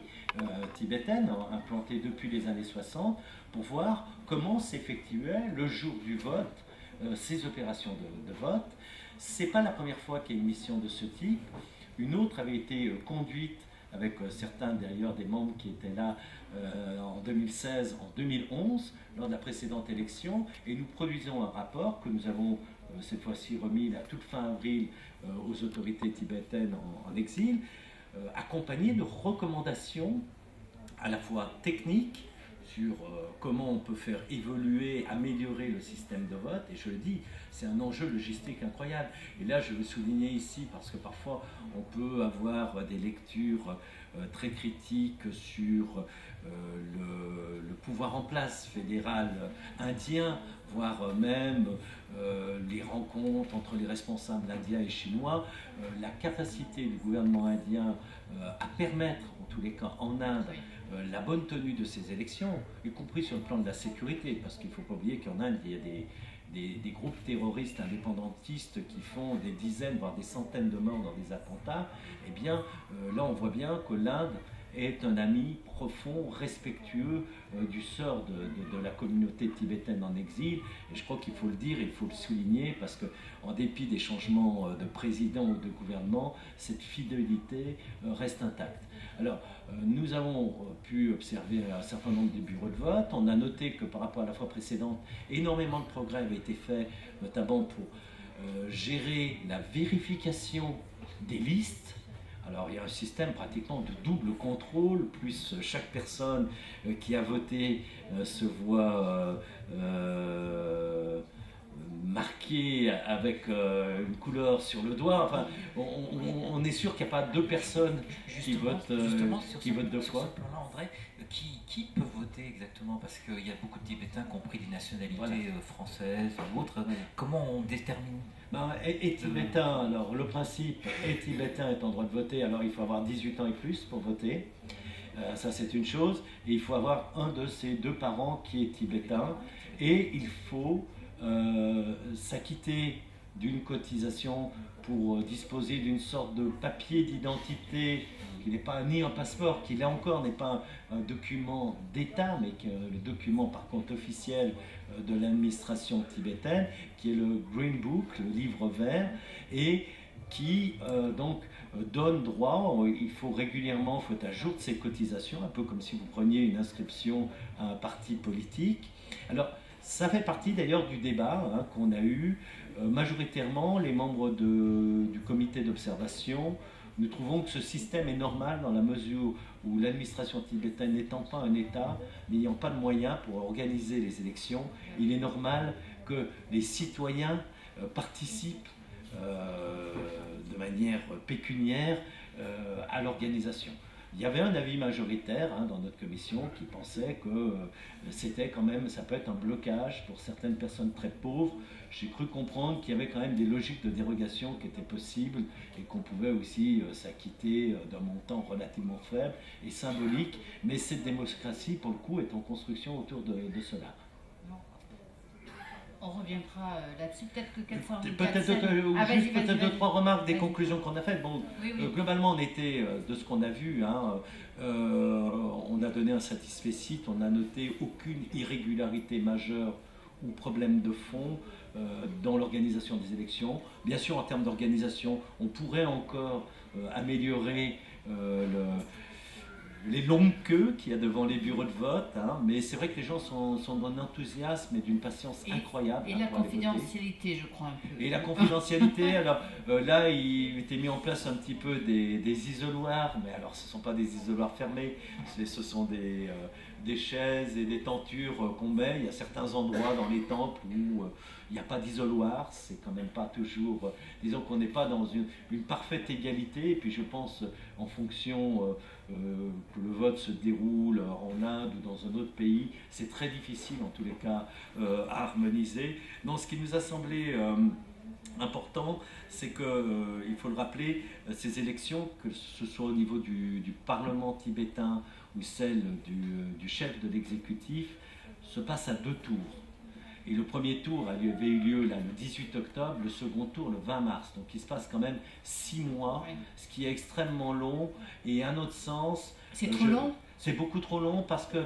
tibétaines implantées depuis les années 60, pour voir comment s'effectuaient le jour du vote ces opérations de vote. C'est pas la première fois qu'il y a une mission de ce type. Une autre avait été conduite avec certains d'ailleurs des membres qui étaient là en 2016, en 2011, lors de la précédente élection, et nous produisons un rapport que nous avons cette fois-ci remis à toute fin avril aux autorités tibétaines en exil, accompagné de recommandations à la fois techniques sur comment on peut faire évoluer, améliorer le système de vote, et je le dis, c'est un enjeu logistique incroyable. Et là, je veux souligner ici, parce que parfois on peut avoir des lectures très critiques sur le pouvoir en place fédéral indien, voire même les rencontres entre les responsables indiens et chinois, la capacité du gouvernement indien à permettre, en tous les cas en Inde, la bonne tenue de ces élections, y compris sur le plan de la sécurité, parce qu'il ne faut pas oublier qu'en Inde, il y a des groupes terroristes indépendantistes qui font des dizaines, voire des centaines de morts dans des attentats. Eh bien, là, on voit bien que l'Inde est un ami profond, respectueux du sort de la communauté tibétaine en exil. Et je crois qu'il faut le dire, il faut le souligner, parce qu'en dépit des changements de président ou de gouvernement, cette fidélité reste intacte. Alors, nous avons pu observer un certain nombre de bureaux de vote. On a noté que par rapport à la fois précédente, énormément de progrès avaient été faits, notamment pour gérer la vérification des listes. Alors il y a un système pratiquement de double contrôle, plus chaque personne qui a voté se voit marquée avec une couleur sur le doigt. Enfin, on est sûr qu'il n'y a pas deux personnes qui votent deux fois. Sur ce plan-là, André, qui peut voter exactement? Parce qu'il y a beaucoup de Tibétains qui ont pris des nationalités françaises ou autres. Comment on détermine? Et tibétain, alors le principe est tibétain est en droit de voter, alors il faut avoir 18 ans et plus pour voter, ça c'est une chose, et il faut avoir un de ses deux parents qui est tibétain, et il faut s'acquitter d'une cotisation pour disposer d'une sorte de papier d'identité qui n'est pas ni un passeport, qui là encore n'est pas un document d'État, mais que le document par contre officiel de l'administration tibétaine, qui est le Green Book, le livre vert, et qui donc donne droit, il faut régulièrement, il faut à jour de ses cotisations, un peu comme si vous preniez une inscription à un parti politique. Alors, ça fait partie d'ailleurs du débat qu'on a eu. Majoritairement, les membres du comité d'observation, nous trouvons que ce système est normal dans la mesure où l'administration tibétaine n'étant pas un État, n'ayant pas de moyens pour organiser les élections, il est normal que les citoyens participent de manière pécuniaire à l'organisation. Il y avait un avis majoritaire dans notre commission qui pensait que c'était quand même, ça peut être un blocage pour certaines personnes très pauvres. J'ai cru comprendre qu'il y avait quand même des logiques de dérogation qui étaient possibles et qu'on pouvait aussi s'acquitter d'un montant relativement faible et symbolique. Mais cette démocratie, pour le coup, est en construction autour de cela. On reviendra là-dessus, peut-être que 404... Peut-être deux, trois remarques des conclusions qu'on a faites. Bon, oui. Globalement, on était, de ce qu'on a vu, on a donné un satisfecit, on a noté aucune irrégularité majeure ou problème de fond dans l'organisation des élections. Bien sûr, en termes d'organisation, on pourrait encore améliorer les longues queues qu'il y a devant les bureaux de vote, mais c'est vrai que les gens sont d'un enthousiasme et d'une patience incroyable. Et la confidentialité, je crois, un peu. Et la confidentialité, alors là, il était mis en place un petit peu des isoloirs, mais alors ce ne sont pas des isoloirs fermés, ce sont des chaises et des tentures qu'on met. Il y a certains endroits dans les temples où il n'y a pas d'isoloir, c'est quand même pas toujours... disons qu'on n'est pas dans une parfaite égalité, et puis je pense en fonction... que le vote se déroule en Inde ou dans un autre pays, c'est très difficile en tous les cas à harmoniser. Donc ce qui nous a semblé important, c'est que, il faut le rappeler, ces élections, que ce soit au niveau du Parlement tibétain ou celle du chef de l'exécutif, se passent à 2 tours. Et le premier tour avait eu lieu là, le 18 octobre, le second tour le 20 mars. Donc il se passe quand même 6 mois, ce qui est extrêmement long. Et à notre sens... C'est trop long ? C'est beaucoup trop long parce que,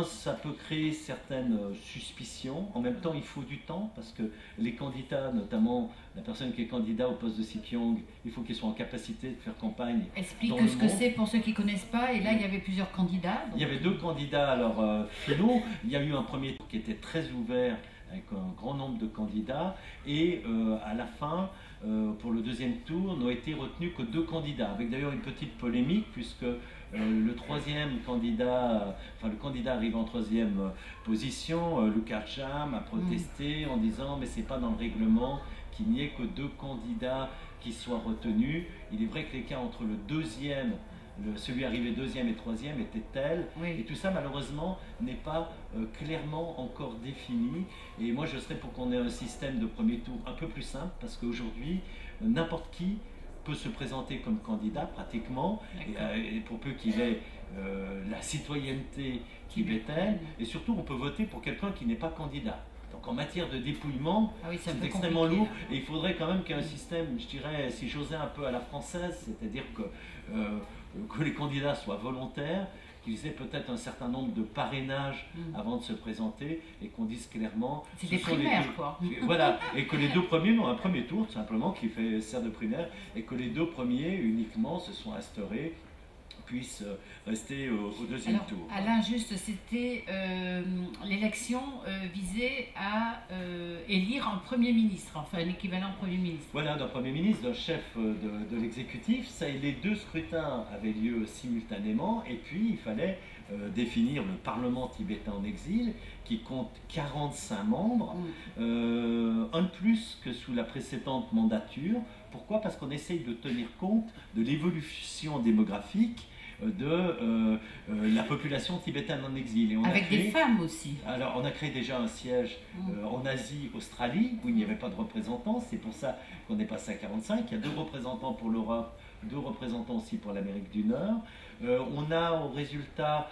ça peut créer certaines suspicions. En même temps, il faut du temps parce que les candidats, notamment la personne qui est candidat au poste de Sipyong, il faut qu'ils soient en capacité de faire campagne. Explique ce que c'est pour ceux qui ne connaissent pas. Et là, il y avait plusieurs candidats. Il y avait 2 candidats alors finaux. Il y a eu un premier tour qui était très ouvert avec un grand nombre de candidats. Et à la fin, pour le deuxième tour, n'ont été retenus que 2 candidats, avec d'ailleurs une petite polémique puisque le candidat arrivé en 3e position, Lukarcham, a protesté en disant mais c'est pas dans le règlement qu'il n'y ait que 2 candidats qui soient retenus. Il est vrai que l'écart entre le deuxième, celui arrivé 2e et 3e était tel, et tout ça malheureusement n'est pas clairement encore défini. Et moi je serais pour qu'on ait un système de premier tour un peu plus simple, parce qu'aujourd'hui n'importe qui peut se présenter comme candidat pratiquement, et pour peu qu'il ait la citoyenneté tibétaine, et surtout on peut voter pour quelqu'un qui n'est pas candidat. Donc en matière de dépouillement, c'est extrêmement lourd, et il faudrait quand même qu'il y ait un système, je dirais, si j'osais un peu à la française, c'est-à-dire que les candidats soient volontaires, qu'ils aient peut-être un certain nombre de parrainages avant de se présenter, et qu'on dise clairement... C'est des primaires, quoi. Voilà, et que les 2 premiers ont un premier tour, tout simplement, qui sert de primaire, et que les 2 premiers, uniquement, se sont instaurés, puissent rester au deuxième tour. Alain, juste, c'était l'élection visait à élire un Premier ministre, enfin un équivalent Premier ministre. Voilà, d'un Premier ministre, d'un chef de l'exécutif. Les 2 scrutins avaient lieu simultanément, et puis il fallait définir le Parlement tibétain en exil, qui compte 45 membres, un de plus que sous la précédente mandature. Pourquoi ? Parce qu'on essaye de tenir compte de l'évolution démographique de la population tibétaine en exil. Et avec des femmes aussi. Alors, on a créé déjà un siège en Asie, Australie, où il n'y avait pas de représentants. C'est pour ça qu'on est passé à 45. Il y a 2 représentants pour l'Europe, 2 représentants aussi pour l'Amérique du Nord. On a au résultat,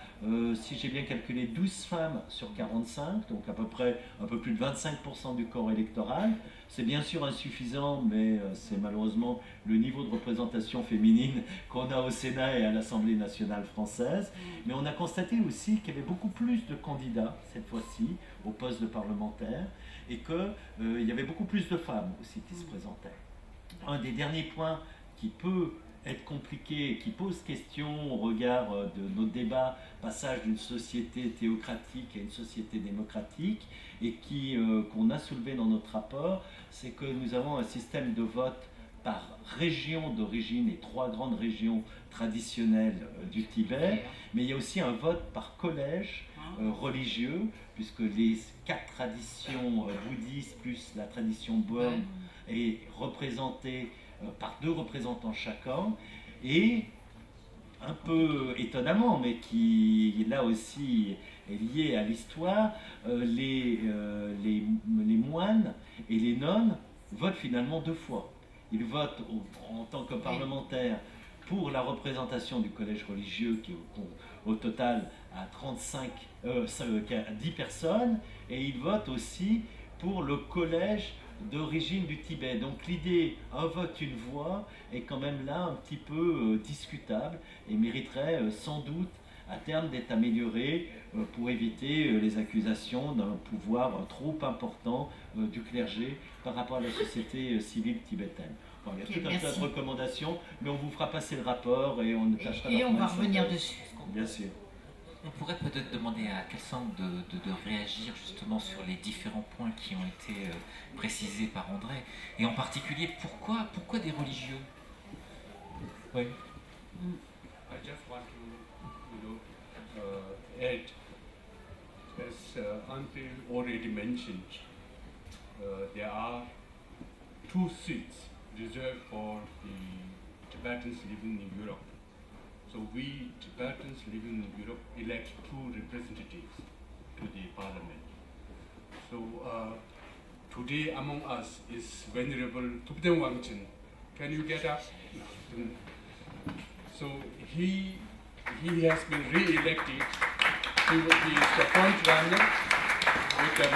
si j'ai bien calculé, 12 femmes sur 45, donc à peu près un peu plus de 25% du corps électoral. C'est bien sûr insuffisant, mais c'est malheureusement le niveau de représentation féminine qu'on a au Sénat et à l'Assemblée nationale française. Mais on a constaté aussi qu'il y avait beaucoup plus de candidats, cette fois-ci, au poste de parlementaire, et qu'il y avait beaucoup plus de femmes aussi qui se présentaient. Un des derniers points qui peut être compliqué, qui pose question au regard de nos débats, passage d'une société théocratique à une société démocratique, et qu'on a soulevé dans notre rapport, c'est que nous avons un système de vote par région d'origine et 3 grandes régions traditionnelles du Tibet, mais il y a aussi un vote par collège religieux, puisque les 4 traditions bouddhistes plus la tradition böhm est représentée par 2 représentants chacun, et un peu étonnamment, mais qui là aussi est lié à l'histoire, les moines et les nonnes votent finalement 2 fois. Ils votent en tant que parlementaires pour la représentation du collège religieux qui au total à 10 personnes, et ils votent aussi pour le collège d'origine du Tibet. Donc l'idée un vote une voix est quand même là un petit peu discutable et mériterait sans doute à terme d'être améliorée pour éviter les accusations d'un pouvoir trop important du clergé par rapport à la société civile tibétaine. Bon, il y a tout un tas de recommandations, mais on vous fera passer le rapport et on ne tâchera pas. Et on va revenir dessus. Bien sûr. On pourrait peut-être demander à Kelsang de réagir justement sur les différents points qui ont été précisés par André, et en particulier pourquoi des religieux. Oui. I just want to, add, as André already mentioned, there are 2 seats reserved for the Tibetans living in Europe. So we Tibetans living in Europe elect 2 representatives to the parliament. So today among us is Venerable Thupten Wangchen. Can you get up? So he has been re-elected. He is the front runner with the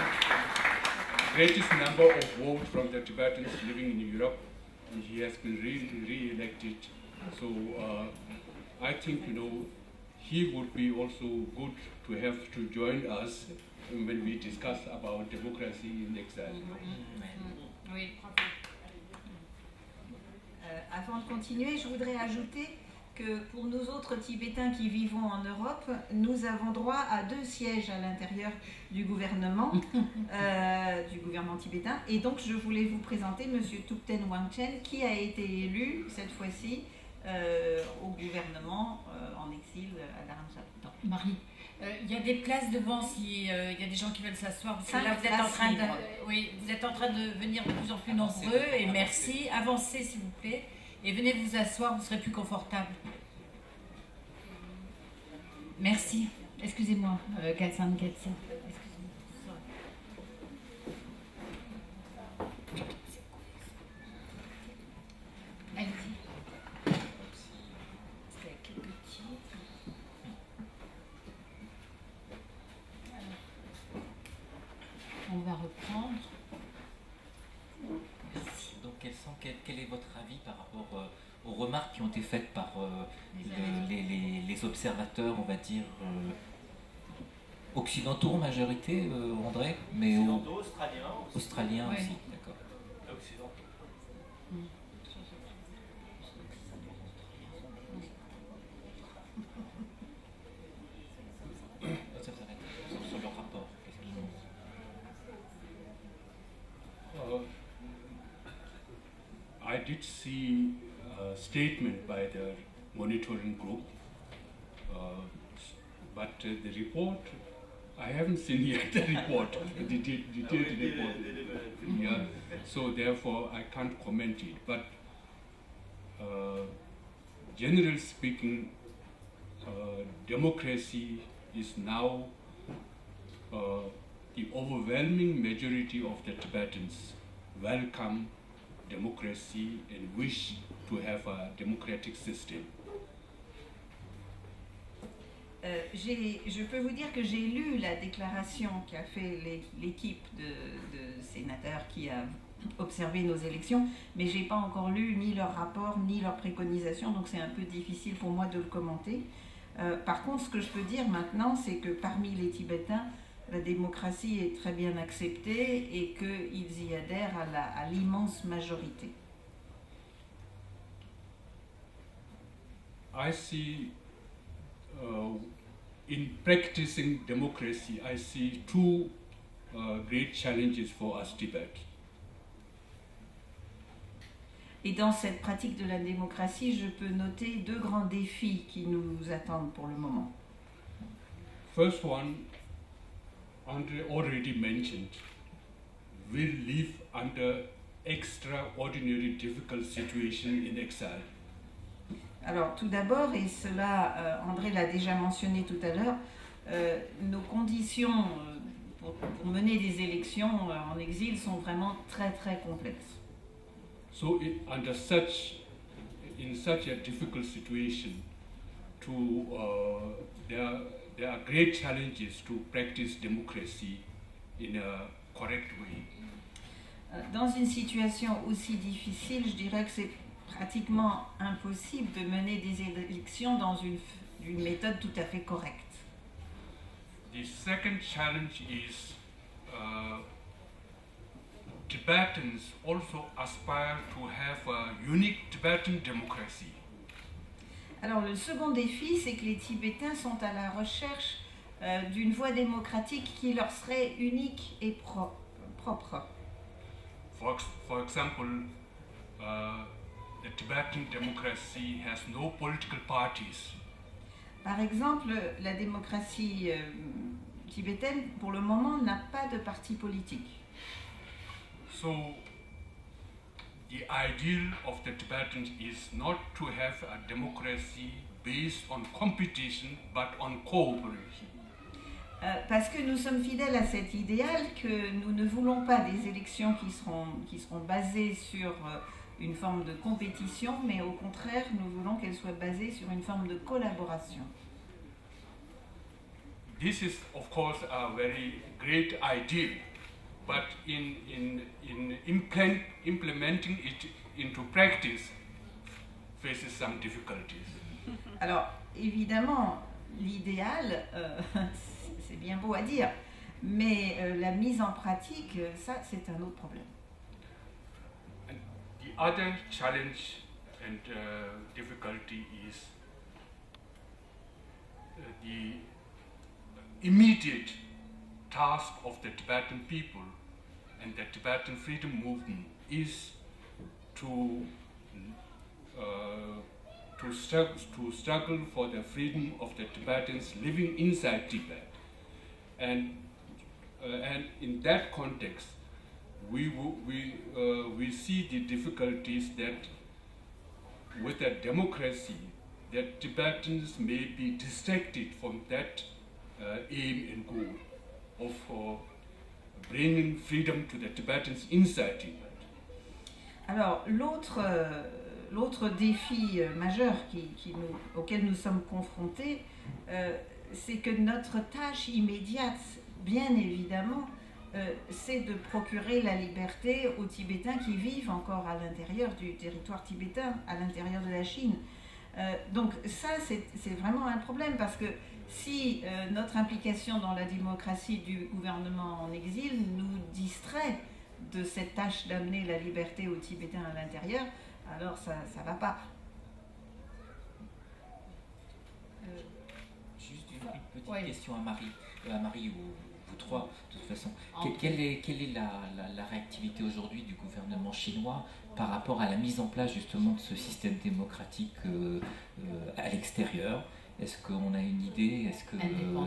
greatest number of votes from the Tibetans living in Europe, and he has been re-elected. So I think, he would be also good to have to join us when we discuss about democracy in exile. Oui. Avant de continuer, je voudrais ajouter que pour nous autres Tibétains qui vivons en Europe, nous avons droit à 2 sièges à l'intérieur du gouvernement tibétain. Et donc je voulais vous présenter M. Thupten Wangchen, qui a été élu cette fois-ci au gouvernement en exil à Dharamsala. Marie, il y a des places devant s'il y a des gens qui veulent s'asseoir. Parce que là, vous êtes en train de venir de plus en plus nombreux, et merci. Avancez s'il vous plaît, et venez vous asseoir, vous serez plus confortable. Merci. Excusez-moi, Kelsang Kelsang. Allez-y. On va reprendre. Merci. Donc, quel est votre avis par rapport aux remarques qui ont été faites par les observateurs, on va dire, occidentaux en majorité, André, mais australiens aussi, oui. D'accord. Occidentaux. Sur leur rapport, qu'est-ce qu'ils ont? I did see a statement by the monitoring group, but the report, I haven't seen yet the report, the detailed report. Yeah, so therefore I can't comment it. But generally speaking, democracy is now the overwhelming majority of the Tibetans welcome democracy and wish to have a democratic system. Je peux vous dire que j'ai lu la déclaration qu'a fait l'équipe de sénateurs qui a observé nos élections, mais je n'ai pas encore lu ni leur rapport ni leurs préconisations, donc c'est un peu difficile pour moi de le commenter. Par contre, ce que je peux dire maintenant, c'est que parmi les Tibétains, la démocratie est très bien acceptée et qu'ils y adhèrent à l'immense majorité. I see, in practicing democracy, I see 2 great challenges for us Tibet. Et dans cette pratique de la démocratie, je peux noter 2 grands défis qui nous attendent pour le moment. First one Andre already mentioned, will live under extraordinary difficult situation in exile. Alors tout d'abord, et cela André l'a déjà mentionné tout à l'heure, nos conditions pour mener des élections en exil sont vraiment très très complexes. So in such a difficult situation, there are great challenges to practice democracy in a correct way. Dans une situation aussi difficile, je dirais que c'est pratiquement impossible de mener des élections dans une méthode tout à fait correcte. The second challenge is Tibetans also aspire to have a unique Tibetan democracy. Alors le second défi, c'est que les Tibétains sont à la recherche d'une voie démocratique qui leur serait unique et propre. For example, the Tibetan democracy has no political parties. Par exemple, la démocratie tibétaine, pour le moment, n'a pas de parti politique. So, the ideal of the Tibetans is not to have a democracy based on competition, but on cooperation. Parce que nous sommes fidèles à cet idéal, que nous ne voulons pas des élections qui seront basées sur une forme de compétition, mais au contraire, nous voulons qu'elles soient basées sur une forme de collaboration. This is, of course, a very great ideal, but in implementing it into practice faces some difficulties. Alors, évidemment, l'idéal, c'est bien beau à dire, mais la mise en pratique, ça, c'est un autre problème. And the other challenge and difficulty is the immediate task of the Tibetan people and the Tibetan freedom movement is to struggle for the freedom of the Tibetans living inside Tibet. And in that context, we see the difficulties that with a democracy, that Tibetans may be distracted from that aim and goal of bringing freedom to the Tibetans inside Tibet. Alors, l'autre défi majeur auquel nous sommes confrontés, c'est que notre tâche immédiate, bien évidemment, c'est de procurer la liberté aux Tibétains qui vivent encore à l'intérieur du territoire tibétain, à l'intérieur de la Chine. Donc ça, c'est vraiment un problème, parce que si notre implication dans la démocratie du gouvernement en exil nous distrait de cette tâche d'amener la liberté aux Tibétains à l'intérieur, alors ça ne va pas. Juste une petite question à Marie ou vous trois, de toute façon. Quelle est la réactivité aujourd'hui du gouvernement chinois par rapport à la mise en place justement de ce système démocratique à l'extérieur? Est-ce qu'on a une idée?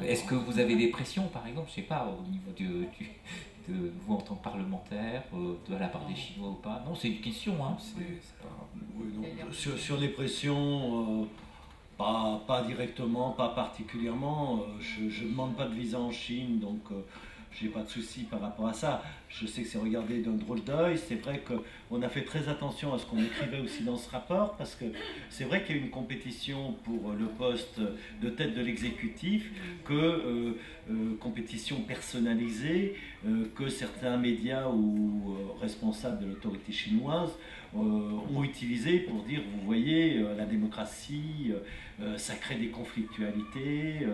Est-ce que vous avez des pressions, par exemple, je sais pas, au niveau de vous en tant que parlementaire, de la part des Chinois ou pas? Non, c'est une question, hein. Oui, non. Sur les pressions, pas directement, pas particulièrement. Je ne demande pas de visa en Chine, donc je n'ai pas de souci par rapport à ça. Je sais que c'est regardé d'un drôle d'œil. C'est vrai qu'on a fait très attention à ce qu'on écrivait aussi dans ce rapport, parce que c'est vrai qu'il y a une compétition pour le poste de tête de l'exécutif, compétition personnalisée, que certains médias ou responsables de l'autorité chinoise ont utilisé pour dire, vous voyez, la démocratie, ça crée des conflictualités,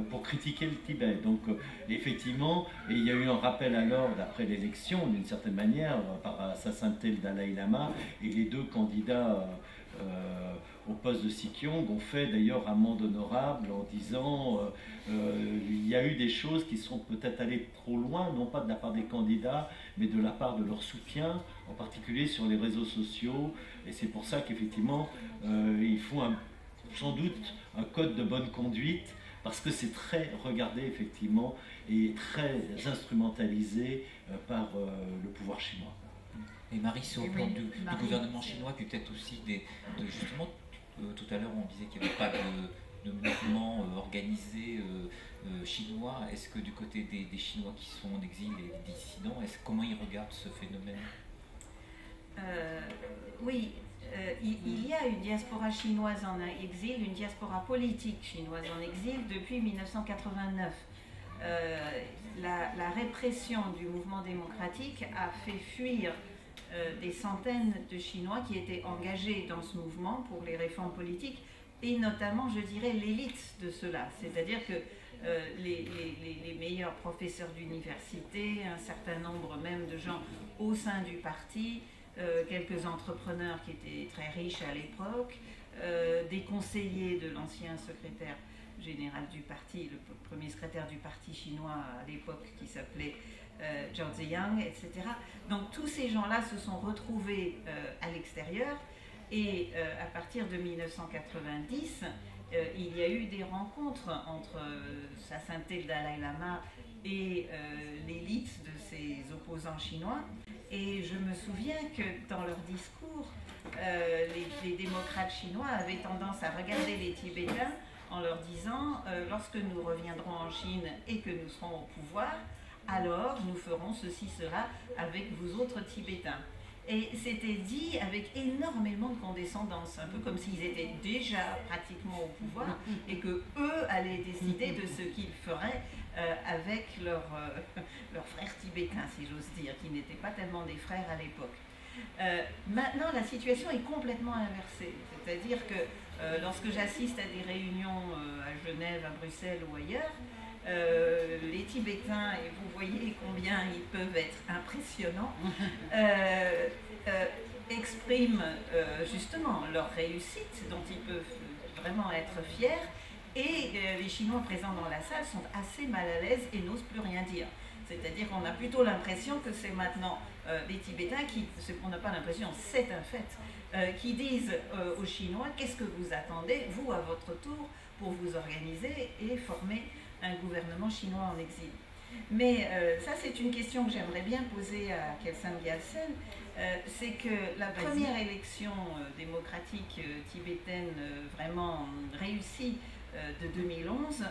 pour critiquer le Tibet. Donc effectivement, et il y a eu un rappel à l'ordre après l'élection, d'une certaine manière, par Sa Sainteté le Dalai Lama, et les deux candidats au poste de Sikyong ont fait d'ailleurs amende honorable en disant il y a eu des choses qui sont peut-être allées trop loin, non pas de la part des candidats, mais de la part de leur soutien, en particulier sur les réseaux sociaux. Et c'est pour ça qu'effectivement, il faut sans doute un code de bonne conduite, parce que c'est très regardé effectivement et très instrumentalisé par le pouvoir chinois. Et Marie, sur le plan du gouvernement c'est... chinois, puis peut-être aussi justement, tout à l'heure on disait qu'il n'y avait pas de mouvement organisé chinois. Est-ce que du côté des Chinois qui sont en exil et des dissidents, comment ils regardent ce phénomène? Oui, il y a une diaspora chinoise en exil, une diaspora politique chinoise en exil depuis 1989. La répression du mouvement démocratique a fait fuir des centaines de Chinois qui étaient engagés dans ce mouvement pour les réformes politiques, et notamment, je dirais, l'élite de cela. C'est-à-dire que les meilleurs professeurs d'université, un certain nombre même de gens au sein du parti, quelques entrepreneurs qui étaient très riches à l'époque, des conseillers de l'ancien secrétaire général du parti, le premier secrétaire du parti chinois à l'époque qui s'appelait Zhao Ziyang, etc. Donc tous ces gens-là se sont retrouvés à l'extérieur, et à partir de 1990, il y a eu des rencontres entre Sa Sainteté le Dalai Lama et l'élite de ces opposants chinois. Et je me souviens que dans leur discours, les démocrates chinois avaient tendance à regarder les Tibétains en leur disant lorsque nous reviendrons en Chine et que nous serons au pouvoir, alors nous ferons ceci, cela avec vous autres Tibétains. Et c'était dit avec énormément de condescendance, un peu comme s'ils étaient déjà pratiquement au pouvoir et que eux allaient décider de ce qu'ils feraient avec leurs frères tibétains, si j'ose dire, qui n'étaient pas tellement des frères à l'époque. Maintenant, la situation est complètement inversée. C'est-à-dire que lorsque j'assiste à des réunions à Genève, à Bruxelles ou ailleurs, les Tibétains, et vous voyez combien ils peuvent être impressionnants, expriment justement leur réussite, dont ils peuvent vraiment être fiers, et les Chinois présents dans la salle sont assez mal à l'aise et n'osent plus rien dire. C'est-à-dire qu'on a plutôt l'impression que c'est maintenant les Tibétains qui, on n'a pas l'impression, c'est un fait, qui disent aux Chinois qu'est-ce que vous attendez, vous à votre tour, pour vous organiser et former un gouvernement chinois en exil. Mais ça, c'est une question que j'aimerais bien poser à Kelsang Gyaltsen. C'est que la première élection démocratique tibétaine vraiment réussie de 2011,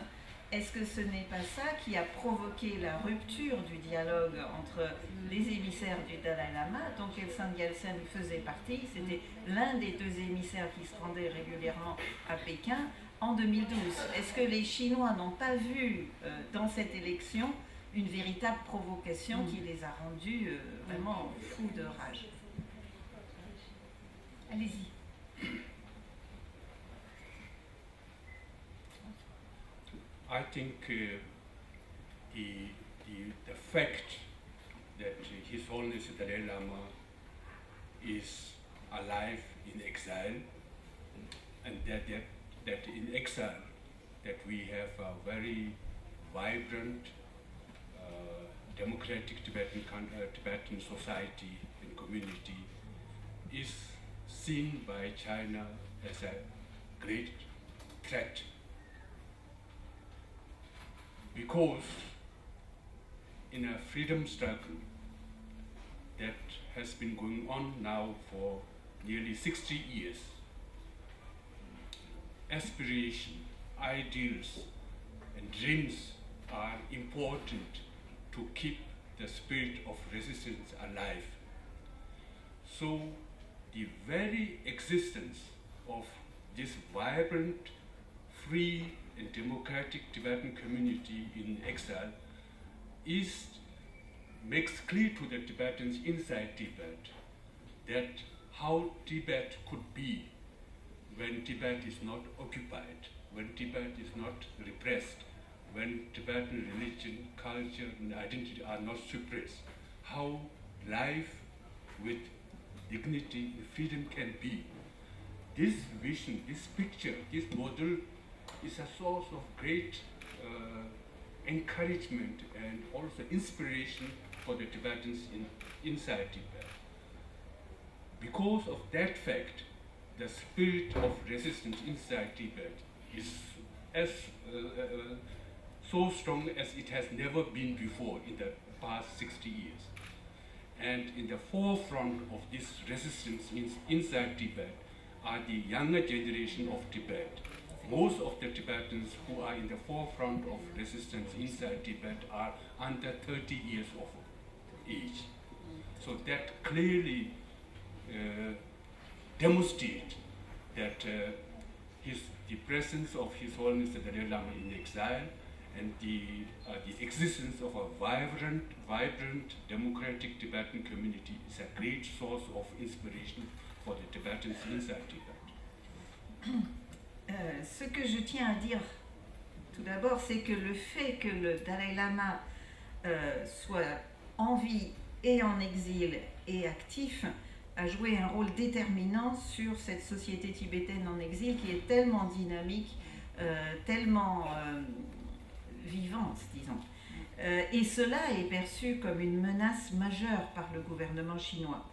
est-ce que ce n'est pas ça qui a provoqué la rupture du dialogue entre les émissaires du Dalai Lama, dont Kelsang Gyaltsen faisait partie? C'était l'un des deux émissaires qui se rendaient régulièrement à Pékin en 2012. Est-ce que les Chinois n'ont pas vu dans cette élection une véritable provocation qui les a rendus vraiment fous de rage? Allez-y. I think the fact that His Holiness Dalai Lama is alive in exile, and that in exile that we have a very vibrant democratic Tibetan society and community is seen by China as a great threat, because in a freedom struggle that has been going on now for nearly 60 years, aspiration, ideals, and dreams are important to keep the spirit of resistance alive. So the very existence of this vibrant, free and democratic Tibetan community in exile makes clear to the Tibetans inside Tibet that how Tibet could be when Tibet is not occupied, when Tibet is not repressed, when Tibetan religion, culture and identity are not suppressed, how life with dignity and freedom can be. This vision, this picture, this model is a source of great encouragement and also inspiration for the Tibetans inside Tibet. Because of that fact, the spirit of resistance inside Tibet is as so strong as it has never been before in the past 60 years. And in the forefront of this resistance inside Tibet are the younger generation of Tibet. Most of the Tibetans who are in the forefront of resistance inside Tibet are under 30 years of age. So that clearly demonstrates that the presence of His Holiness the Dalai Lama in exile and the existence of a vibrant, democratic Tibetan community is a great source of inspiration for the Tibetans inside Tibet. Ce que je tiens à dire tout d'abord, c'est que le fait que le Dalai Lama soit en vie et en exil et actif a joué un rôle déterminant sur cette société tibétaine en exil qui est tellement dynamique, tellement vivante, disons. Et cela est perçu comme une menace majeure par le gouvernement chinois.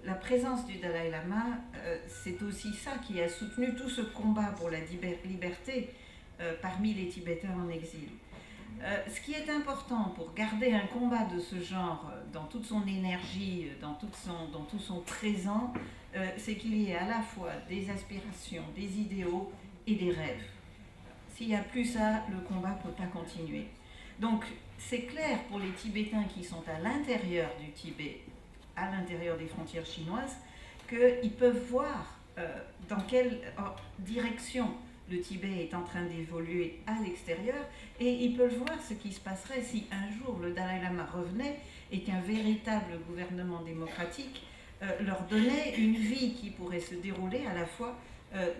La présence du Dalai Lama, c'est aussi ça qui a soutenu tout ce combat pour la liberté parmi les Tibétains en exil. Ce qui est important pour garder un combat de ce genre dans toute son énergie, dans tout son présent, c'est qu'il y ait à la fois des aspirations, des idéaux et des rêves. S'il n'y a plus ça, le combat ne peut pas continuer. Donc c'est clair pour les Tibétains qui sont à l'intérieur du Tibet, à l'intérieur des frontières chinoises, qu'ils peuvent voir dans quelle direction le Tibet est en train d'évoluer à l'extérieur, et ils peuvent voir ce qui se passerait si un jour le Dalai Lama revenait et qu'un véritable gouvernement démocratique leur donnait une vie qui pourrait se dérouler à la fois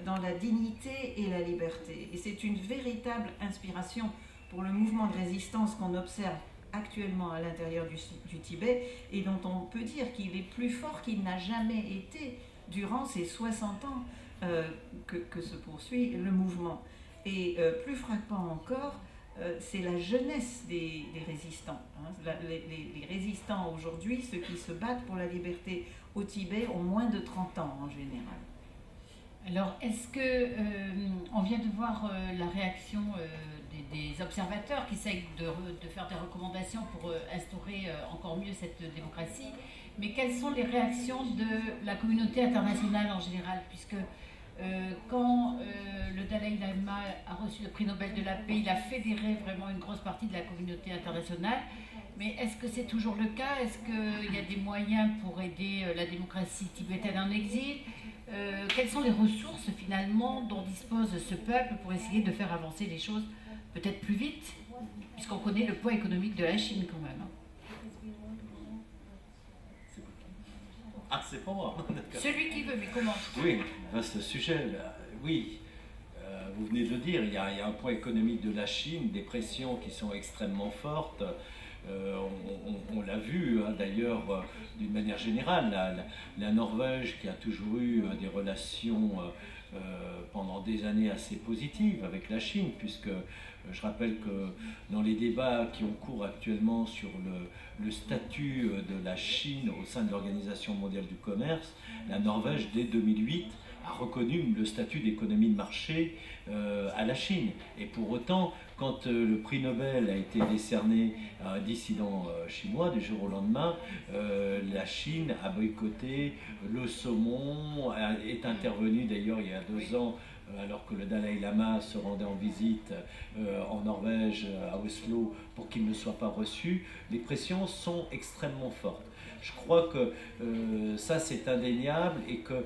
dans la dignité et la liberté. Et c'est une véritable inspiration pour le mouvement de résistance qu'on observe actuellement à l'intérieur du Tibet, et dont on peut dire qu'il est plus fort qu'il n'a jamais été durant ces 60 ans que se poursuit le mouvement. Et plus frappant encore, c'est la jeunesse des résistants. Les résistants aujourd'hui, ceux qui se battent pour la liberté au Tibet, ont moins de 30 ans en général. Alors, est-ce que on vient de voir la réaction des observateurs qui essayent de faire des recommandations pour instaurer encore mieux cette démocratie, mais quelles sont les réactions de la communauté internationale en général, puisque quand le Dalai Lama a reçu le prix Nobel de la paix, il a fédéré vraiment une grosse partie de la communauté internationale. Mais est-ce que c'est toujours le cas? Est-ce qu'il y a des moyens pour aider la démocratie tibétaine en exil? Quelles sont les ressources finalement dont dispose ce peuple pour essayer de faire avancer les choses peut-être plus vite, puisqu'on connaît le poids économique de la Chine quand même. Ah, c'est pour moi. Celui qui veut, mais comment? Oui, vaste sujet. Oui, vous venez de le dire, il y a un poids économique de la Chine, des pressions qui sont extrêmement fortes. On l'a vu d'ailleurs d'une manière générale, la Norvège qui a toujours eu des relations pendant des années assez positives avec la Chine, puisque je rappelle que dans les débats qui ont cours actuellement sur le statut de la Chine au sein de l'Organisation mondiale du commerce, la Norvège dès 2008 a reconnu le statut d'économie de marché à la Chine. Et pour autant, quand le prix Nobel a été décerné à un dissident chinois du jour au lendemain, la Chine a boycotté le saumon, est intervenue d'ailleurs il y a 2 ans, alors que le Dalai Lama se rendait en visite en Norvège, à Oslo, pour qu'il ne soit pas reçu. Les pressions sont extrêmement fortes. Je crois que ça c'est indéniable, et que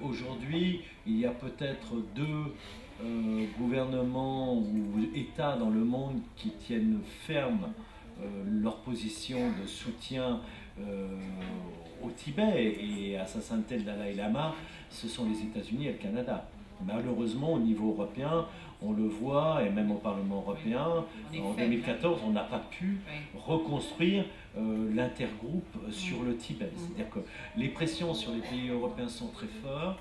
aujourd'hui il y a peut-être 2 gouvernements ou États dans le monde qui tiennent ferme leur position de soutien au Tibet et à sa sainteté le Dalai Lama. Ce sont les États-Unis et le Canada. Malheureusement, au niveau européen, on le voit, et même au Parlement européen, en 2014, on n'a pas pu reconstruire l'intergroupe sur le Tibet. C'est-à-dire que les pressions sur les pays européens sont très fortes.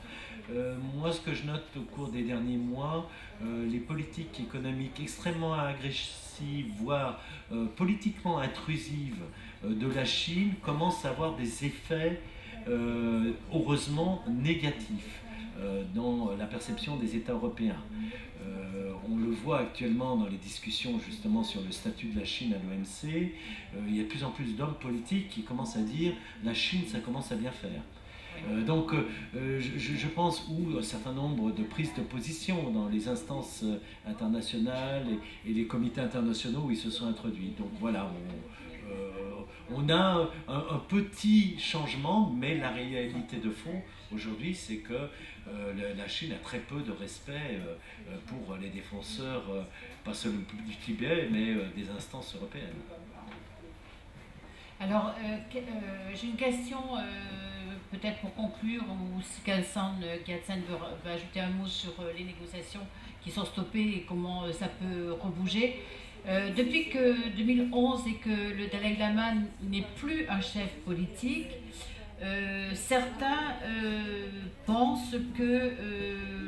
Moi, ce que je note au cours des derniers mois, les politiques économiques extrêmement agressives, voire politiquement intrusives de la Chine commencent à avoir des effets heureusement négatif dans la perception des États européens. On le voit actuellement dans les discussions justement sur le statut de la Chine à l'OMC. Il y a de plus en plus d'hommes politiques qui commencent à dire la Chine, ça commence à bien faire. Donc je pense où un certain nombre de prises de position dans les instances internationales et les comités internationaux où ils se sont introduits. Donc voilà, on a un petit changement, mais la réalité de fond aujourd'hui, c'est que la Chine a très peu de respect pour les défenseurs, pas seulement du Tibet, mais des instances européennes. Alors, j'ai une question, peut-être pour conclure, ou si Galsen veut ajouter un mot sur les négociations qui sont stoppées et comment ça peut rebouger. Depuis que 2011 et que le Dalai Lama n'est plus un chef politique, certains pensent que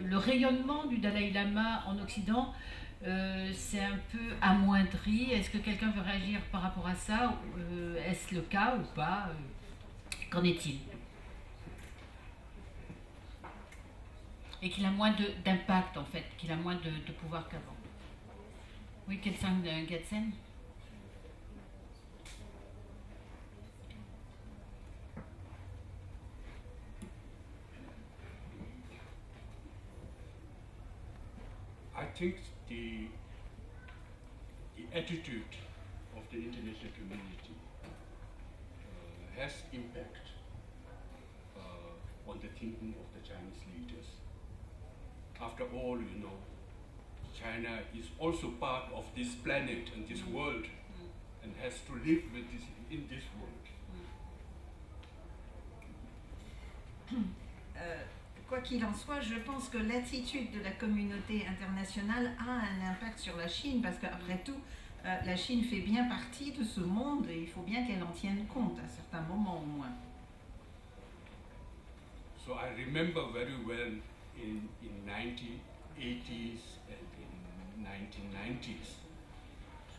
le rayonnement du Dalai Lama en Occident c'est un peu amoindri. Est-ce que quelqu'un veut réagir par rapport à ça? Est-ce le cas ou pas? Qu'en est-il? Et qu'il a moins d'impact en fait, qu'il a moins de pouvoir qu'avant. Oui, Galsen Gyatsen? I think the attitude of the international community has impact on the thinking of the Chinese leaders. After all, you know, China is also part of this planet and this world and has to live with this, in this world. Quoi qu'il en soit, je pense que l'attitude de la communauté internationale a un impact sur la Chine, parce qu'après tout, la Chine fait bien partie de ce monde et il faut bien qu'elle en tienne compte à certains moments au moins. So I remember very well in 1980s and in 1990s,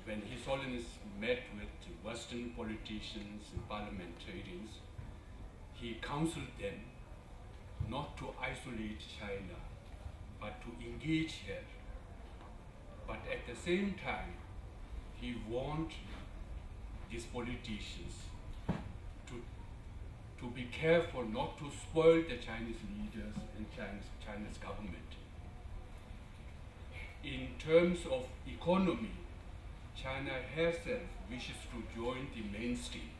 when His Holiness met with Western politicians and parliamentarians, he counseled them not to isolate China, but to engage her. But at the same time, he warned these politicians to be careful not to spoil the Chinese leaders and China's government. In terms of economy, China herself wishes to join the mainstream,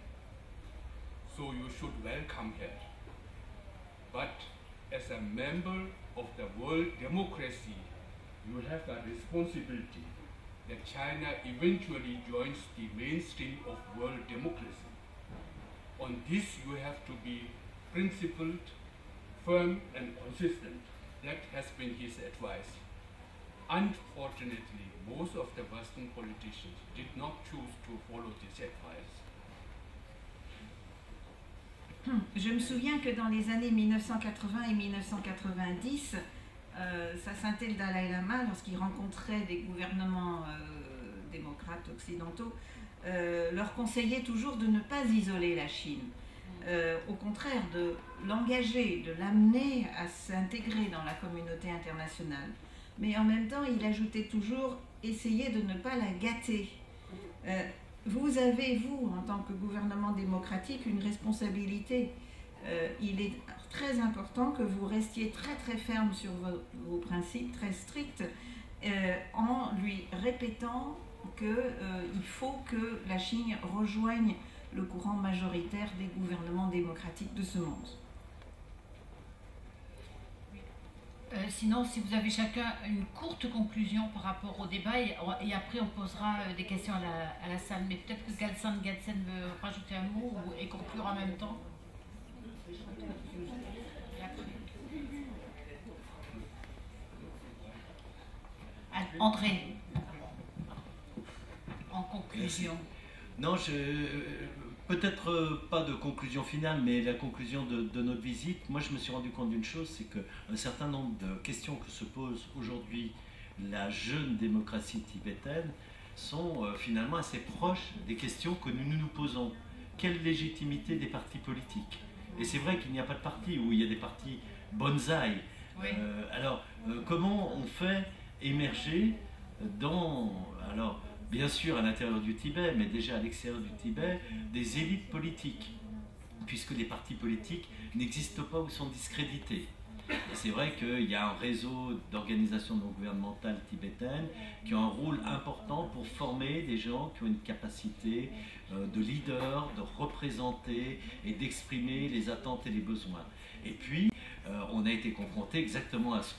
so you should welcome her. But as a member of the world democracy, you have a responsibility that China eventually joins the mainstream of world democracy. On this you have to be principled, firm and consistent. That has been his advice. Unfortunately, most of the Western politicians did not choose to follow this advice. Je me souviens que dans les années 1980 et 1990, Sa Sainteté le Dalai Lama, lorsqu'il rencontrait des gouvernements démocrates occidentaux, leur conseillait toujours de ne pas isoler la Chine. Au contraire, de l'engager, de l'amener à s'intégrer dans la communauté internationale. Mais en même temps, il ajoutait toujours « essayez de ne pas la gâter ». Vous avez, vous, en tant que gouvernement démocratique, une responsabilité. Il est très important que vous restiez très très ferme sur vos principes, très stricts, en lui répétant qu'il faut que la Chine rejoigne le courant majoritaire des gouvernements démocratiques de ce monde. Sinon, si vous avez chacun une courte conclusion par rapport au débat, et après on posera des questions à la salle, mais peut-être que Galsen Gyatsen veut rajouter un mot et conclure en même temps. André, en conclusion. Non, peut-être pas de conclusion finale, mais la conclusion de notre visite. Moi, je me suis rendu compte d'une chose, c'est qu'un certain nombre de questions que se pose aujourd'hui la jeune démocratie tibétaine sont finalement assez proches des questions que nous nous posons. Quelle légitimité des partis politiques? Et c'est vrai qu'il n'y a pas de parti, ou il y a des partis bonsaï. Oui. Alors, comment on fait émerger alors, bien sûr à l'intérieur du Tibet, mais déjà à l'extérieur du Tibet, des élites politiques, puisque les partis politiques n'existent pas ou sont discrédités. Et c'est vrai qu'il y a un réseau d'organisations non gouvernementales tibétaines qui ont un rôle important pour former des gens qui ont une capacité de leader, de représenter et d'exprimer les attentes et les besoins. Et puis, on a été confronté exactement à ce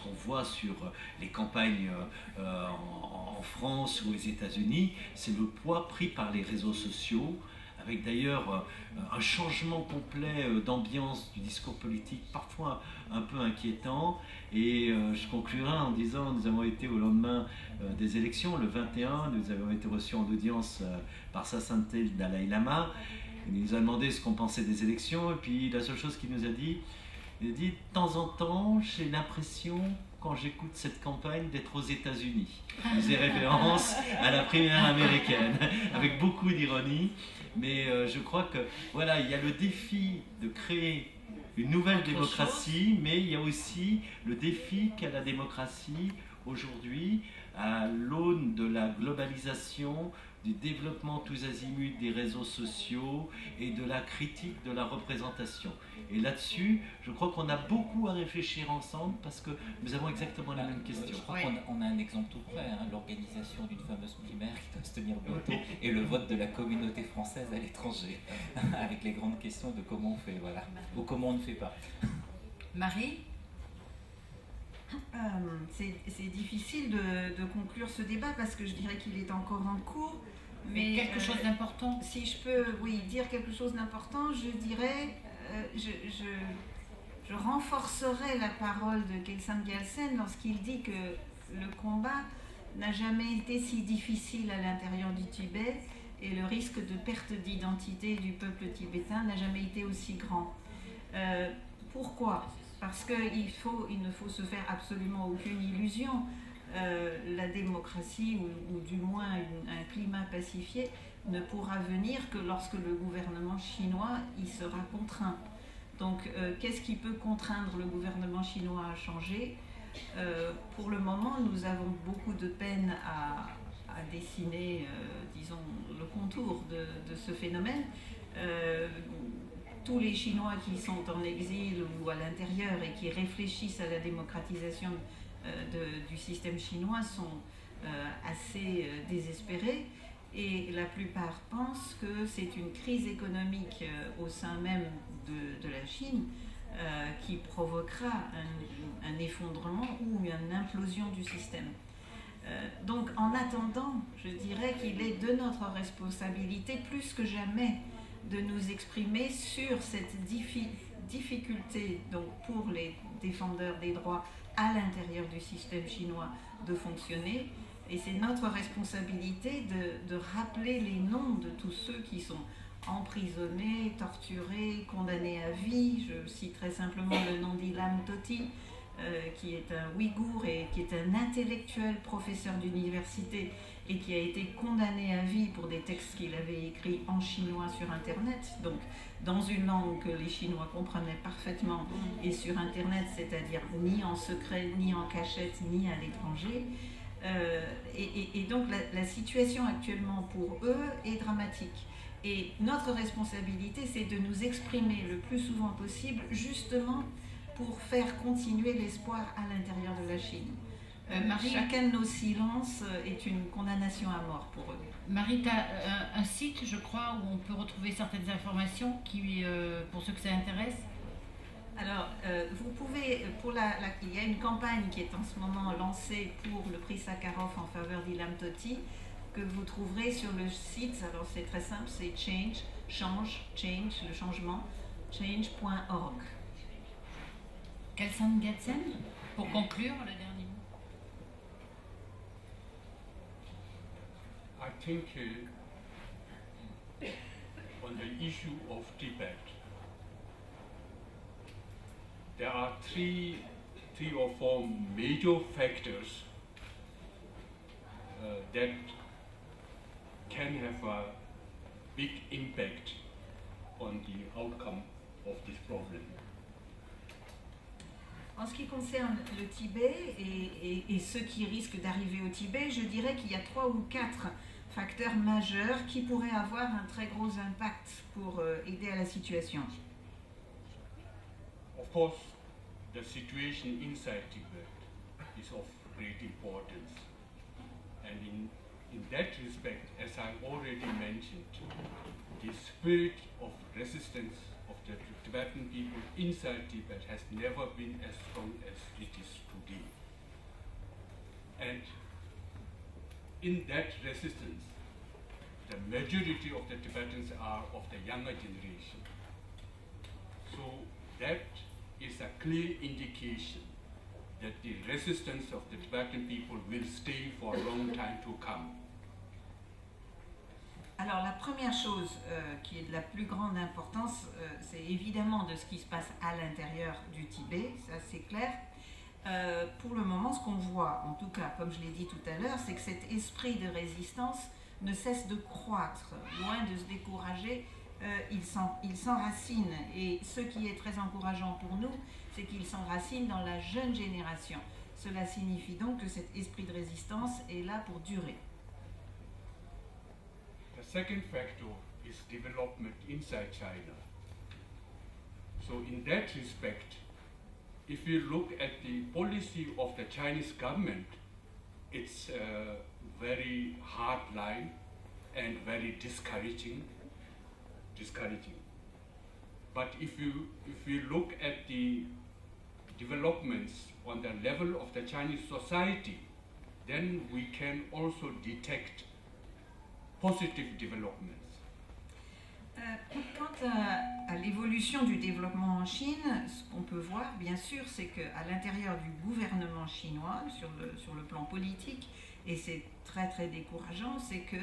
qu'on voit sur les campagnes en France ou aux États-Unis, c'est le poids pris par les réseaux sociaux, avec d'ailleurs un changement complet d'ambiance du discours politique, parfois un peu inquiétant. Et je conclurai en disant, nous avons été au lendemain des élections, le 21, nous avons été reçus en audience par Sa Sainteté le Dalai Lama. Il nous a demandé ce qu'on pensait des élections, et puis la seule chose qu'il nous a dit, il a dit, de temps en temps, j'ai l'impression, quand j'écoute cette campagne, d'être aux États-Unis. Il faisait référence à la primaire américaine, avec beaucoup d'ironie. Mais je crois que voilà, il y a le défi de créer une nouvelle démocratie, mais il y a aussi le défi qu'a la démocratie aujourd'hui à l'aune de la globalisation, du développement tous azimuts des réseaux sociaux et de la critique de la représentation. Et là-dessus, je crois qu'on a beaucoup à réfléchir ensemble parce que nous avons exactement la même question. Je crois qu'on a un exemple tout près, hein, l'organisation d'une fameuse primaire qui doit se tenir bientôt et le vote de la communauté française à l'étranger, avec les grandes questions de comment on fait, voilà, ou comment on ne fait pas. Marie ? C'est difficile de conclure ce débat parce que je dirais qu'il est encore en cours. Mais quelque chose d'important. Si je peux, oui, dire quelque chose d'important, je dirais, je renforcerai la parole de Kelsang Gyaltsen lorsqu'il dit que le combat n'a jamais été si difficile à l'intérieur du Tibet et le risque de perte d'identité du peuple tibétain n'a jamais été aussi grand. Pourquoi ? Parce qu'il ne faut se faire absolument aucune illusion. La démocratie, ou du moins un climat pacifié, ne pourra venir que lorsque le gouvernement chinois y sera contraint. Donc, qu'est-ce qui peut contraindre le gouvernement chinois à changer ? Pour le moment, nous avons beaucoup de peine à dessiner, disons, le contour de ce phénomène. Tous les Chinois qui sont en exil ou à l'intérieur et qui réfléchissent à la démocratisation du système chinois sont assez désespérés et la plupart pensent que c'est une crise économique au sein même de la Chine qui provoquera un effondrement ou une implosion du système. Donc en attendant, je dirais qu'il est de notre responsabilité plus que jamais de nous exprimer sur cette difficulté donc pour les défendeurs des droits à l'intérieur du système chinois de fonctionner. Et c'est notre responsabilité de rappeler les noms de tous ceux qui sont emprisonnés, torturés, condamnés à vie. Je citerai simplement le nom d'Ilham Tohti, qui est un Ouïghour et qui est un intellectuel professeur d'université et qui a été condamné à vie pour des textes qu'il avait écrits en chinois sur Internet, donc dans une langue que les Chinois comprenaient parfaitement, et sur Internet, c'est-à-dire ni en secret, ni en cachette, ni à l'étranger. Et donc la situation actuellement pour eux est dramatique. Et notre responsabilité, c'est de nous exprimer le plus souvent possible, justement pour faire continuer l'espoir à l'intérieur de la Chine. Marie, chacun de nos silences est une condamnation à mort pour eux. Marie, tu as un site, je crois, où on peut retrouver certaines informations qui, pour ceux que ça intéresse. Alors, vous pouvez, il y a une campagne qui est en ce moment lancée pour le prix Sakharov en faveur d'Ilham Tohti, que vous trouverez sur le site. Alors, c'est très simple, c'est change, le changement, change.org. Kelsang Gyaltsen, pour conclure, le dernier mot. I think on the issue of Tibet, there are three or four major factors that can have a big impact on the outcome of this problem. En ce qui concerne le Tibet et ceux qui risquent d'arriver au Tibet, je dirais qu'il y a 3 ou 4 facteurs majeurs qui pourraient avoir un très gros impact pour aider à la situation. Of course, the situation inside Tibet is of great importance. And in that respect, as I already mentioned, the spirit of resistance of the Tibetan people inside Tibet has never been as strong as it is today. And in that resistance, the majority of the Tibetans are of the younger generation. So that is a clear indication that the resistance of the Tibetan people will stay for a long time to come. Alors la première chose qui est de la plus grande importance, c'est évidemment de ce qui se passe à l'intérieur du Tibet, ça c'est clair. Pour le moment, ce qu'on voit, en tout cas, comme je l'ai dit tout à l'heure, c'est que cet esprit de résistance ne cesse de croître. Loin de se décourager, il s'enracine. Et ce qui est très encourageant pour nous, c'est qu'il s'enracine dans la jeune génération. Cela signifie donc que cet esprit de résistance est là pour durer. The second factor is development inside China. So in that respect, if you look at the policy of the Chinese government, it's a very hard line and very discouraging. But if you look at the developments on the level of the Chinese society, then we can also detect positive developments. Quant à l'évolution du développement en Chine, ce qu'on peut voir, bien sûr, c'est qu'à l'intérieur du gouvernement chinois, sur le plan politique, et c'est très très décourageant, c'est que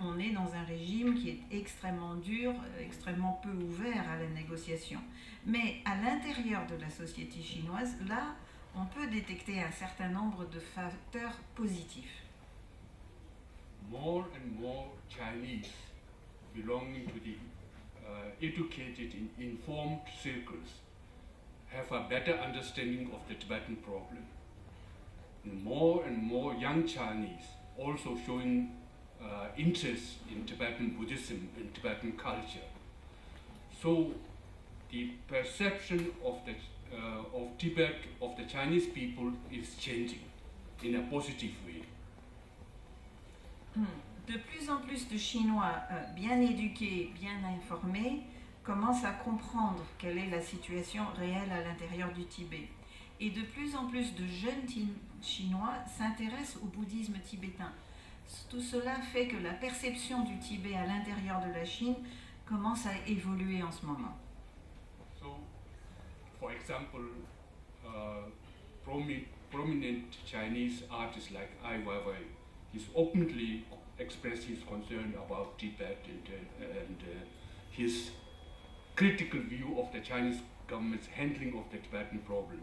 on est dans un régime qui est extrêmement dur, extrêmement peu ouvert à la négociation. Mais à l'intérieur de la société chinoise, là, on peut détecter un certain nombre de facteurs positifs. More and more Chinese belonging to the educated and informed circles have a better understanding of the Tibetan problem. And more young Chinese also showing interest in Tibetan Buddhism and Tibetan culture. So the perception of Tibet, of the Chinese people, is changing in a positive way. De plus en plus de Chinois bien éduqués, bien informés, commencent à comprendre quelle est la situation réelle à l'intérieur du Tibet. Et de plus en plus de jeunes Chinois s'intéressent au bouddhisme tibétain. Tout cela fait que la perception du Tibet à l'intérieur de la Chine commence à évoluer en ce moment. So, for example, prominent Chinese artists like Ai Weiwei, he's openly expressed his concern about Tibet and his critical view of the Chinese government's handling of the Tibetan problem.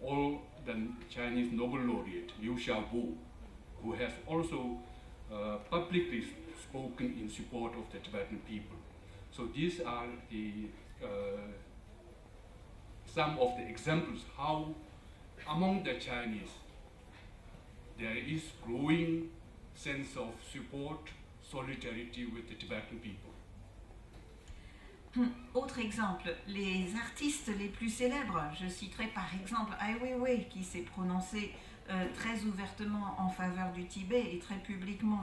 Or the Chinese Nobel laureate Liu Xiaobo, who has also publicly spoken in support of the Tibetan people. So these are some of the examples how among the Chinese there is growing sense of support, solidarity with the Tibetan people. Autre exemple, les artistes les plus célèbres, je citerai par exemple Ai Weiwei qui s'est prononcé très ouvertement en faveur du Tibet et très publiquement.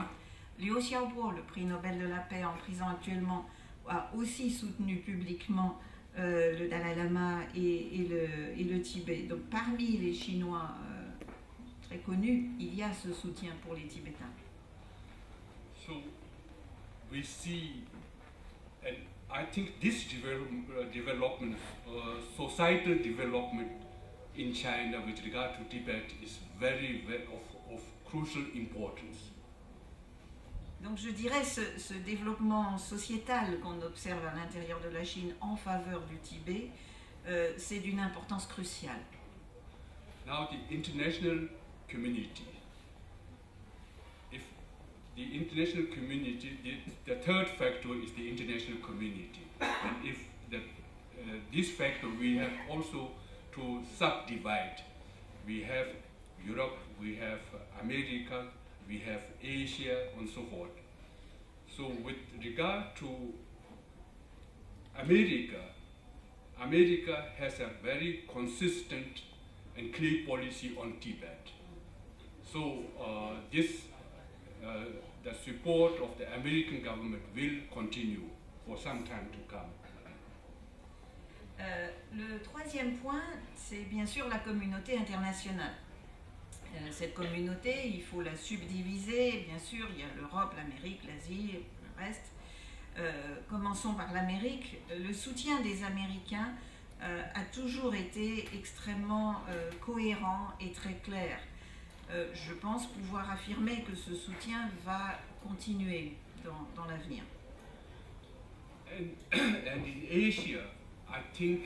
Liu Xiaobo, le prix Nobel de la paix en prison actuellement, a aussi soutenu publiquement le Dalai Lama et le Tibet. Donc parmi les Chinois très connus, il y a ce soutien pour les Tibétains. So we see, and I think this development, societal development in China with regard to Tibet is very of crucial importance. Donc je dirais ce développement sociétal qu'on observe à l'intérieur de la Chine en faveur du Tibet, c'est d'une importance cruciale. Now the international community. If the international community, the third factor is the international community. And if the this factor, we have also to subdivide. We have Europe, we have America, we have Asia, and so forth. So with regard to America, America has a very consistent and clear policy on Tibet. So the support of the American government will continue for some time to come. Le troisième point, c'est bien sûr la communauté internationale. Cette communauté, il faut la subdiviser. Bien sûr, il y a l'Europe, l'Amérique, l'Asie, le reste. Commençons par l'Amérique. Le soutien des Américains a toujours été extrêmement cohérent et très clair. Je pense pouvoir affirmer que ce soutien va continuer dans l'avenir. And in Asia, I think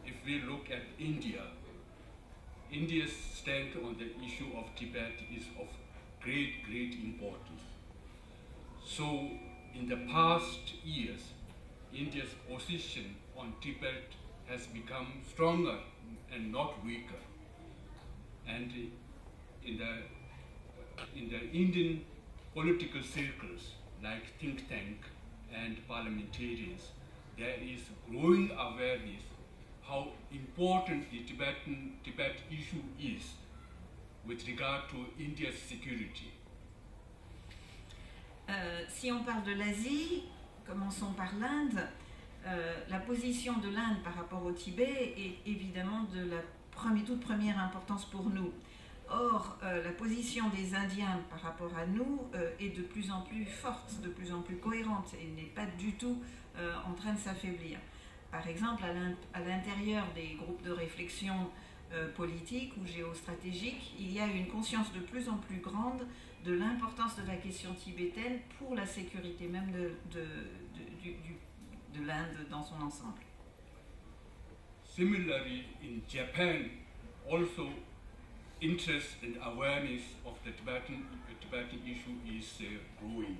if we look at India, India's stand on the issue of Tibet is of great importance. So in the past years, India's position on Tibet has become stronger and not weaker. And in the Indian political circles, like think tank and parliamentarians, there is growing awareness how important the Tibet issue is with regard to India's security. Si on parle de l'Asie, commençons par l'Inde. La position de l'Inde par rapport au Tibet est évidemment de la toute première importance pour nous. Or, la position des Indiens par rapport à nous est de plus en plus forte, de plus en plus cohérente et n'est pas du tout en train de s'affaiblir. Par exemple, à l'intérieur des groupes de réflexion politiques ou géostratégiques, il y a une conscience de plus en plus grande de l'importance de la question tibétaine pour la sécurité même de l'Inde dans son ensemble. Similarly, in Japan, also interest and awareness of the Tibetan issue is growing.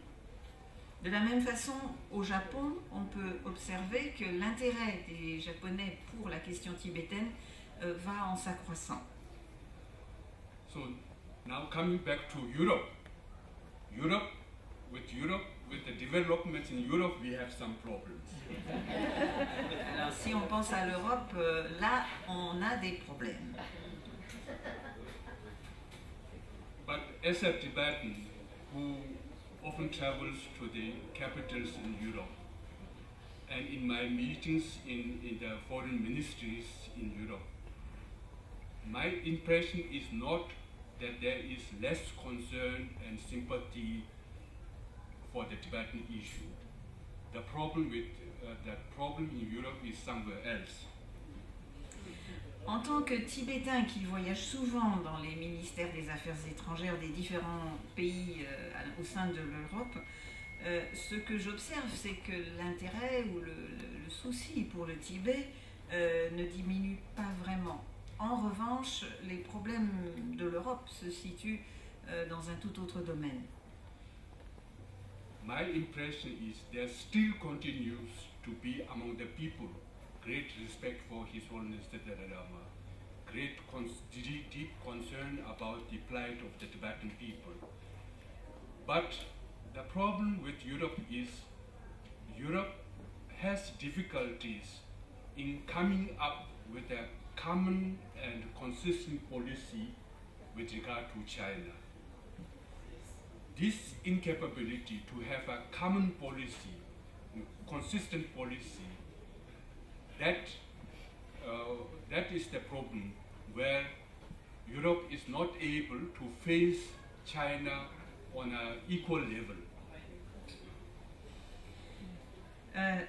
De la même façon, au Japon, on peut observer que l'intérêt des Japonais pour la question tibétaine va en s'accroissant. So now coming back to Europe, with the developments in Europe, we have some problems. Alors si on pense à l'Europe, là, on a des problèmes. But as a Tibetan who often travels to the capitals in Europe, and in my meetings in the foreign ministries in Europe, my impression is not that there is less concern and sympathy for the Tibetan issue. The problem in Europe is somewhere else. En tant que Tibétain qui voyage souvent dans les ministères des Affaires étrangères des différents pays au sein de l'Europe, ce que j'observe, c'est que l'intérêt ou le souci pour le Tibet ne diminue pas vraiment. En revanche, les problèmes de l'Europe se situent dans un tout autre domaine. My impression is there still continues to be among the people great respect for His Holiness the Dalai Lama, deep concern about the plight of the Tibetan people. But the problem with Europe is Europe has difficulties in coming up with a common and consistent policy with regard to China. This incapability to have a common policy, consistent policy, that is the problem where Europe is not able to face China on an equal level.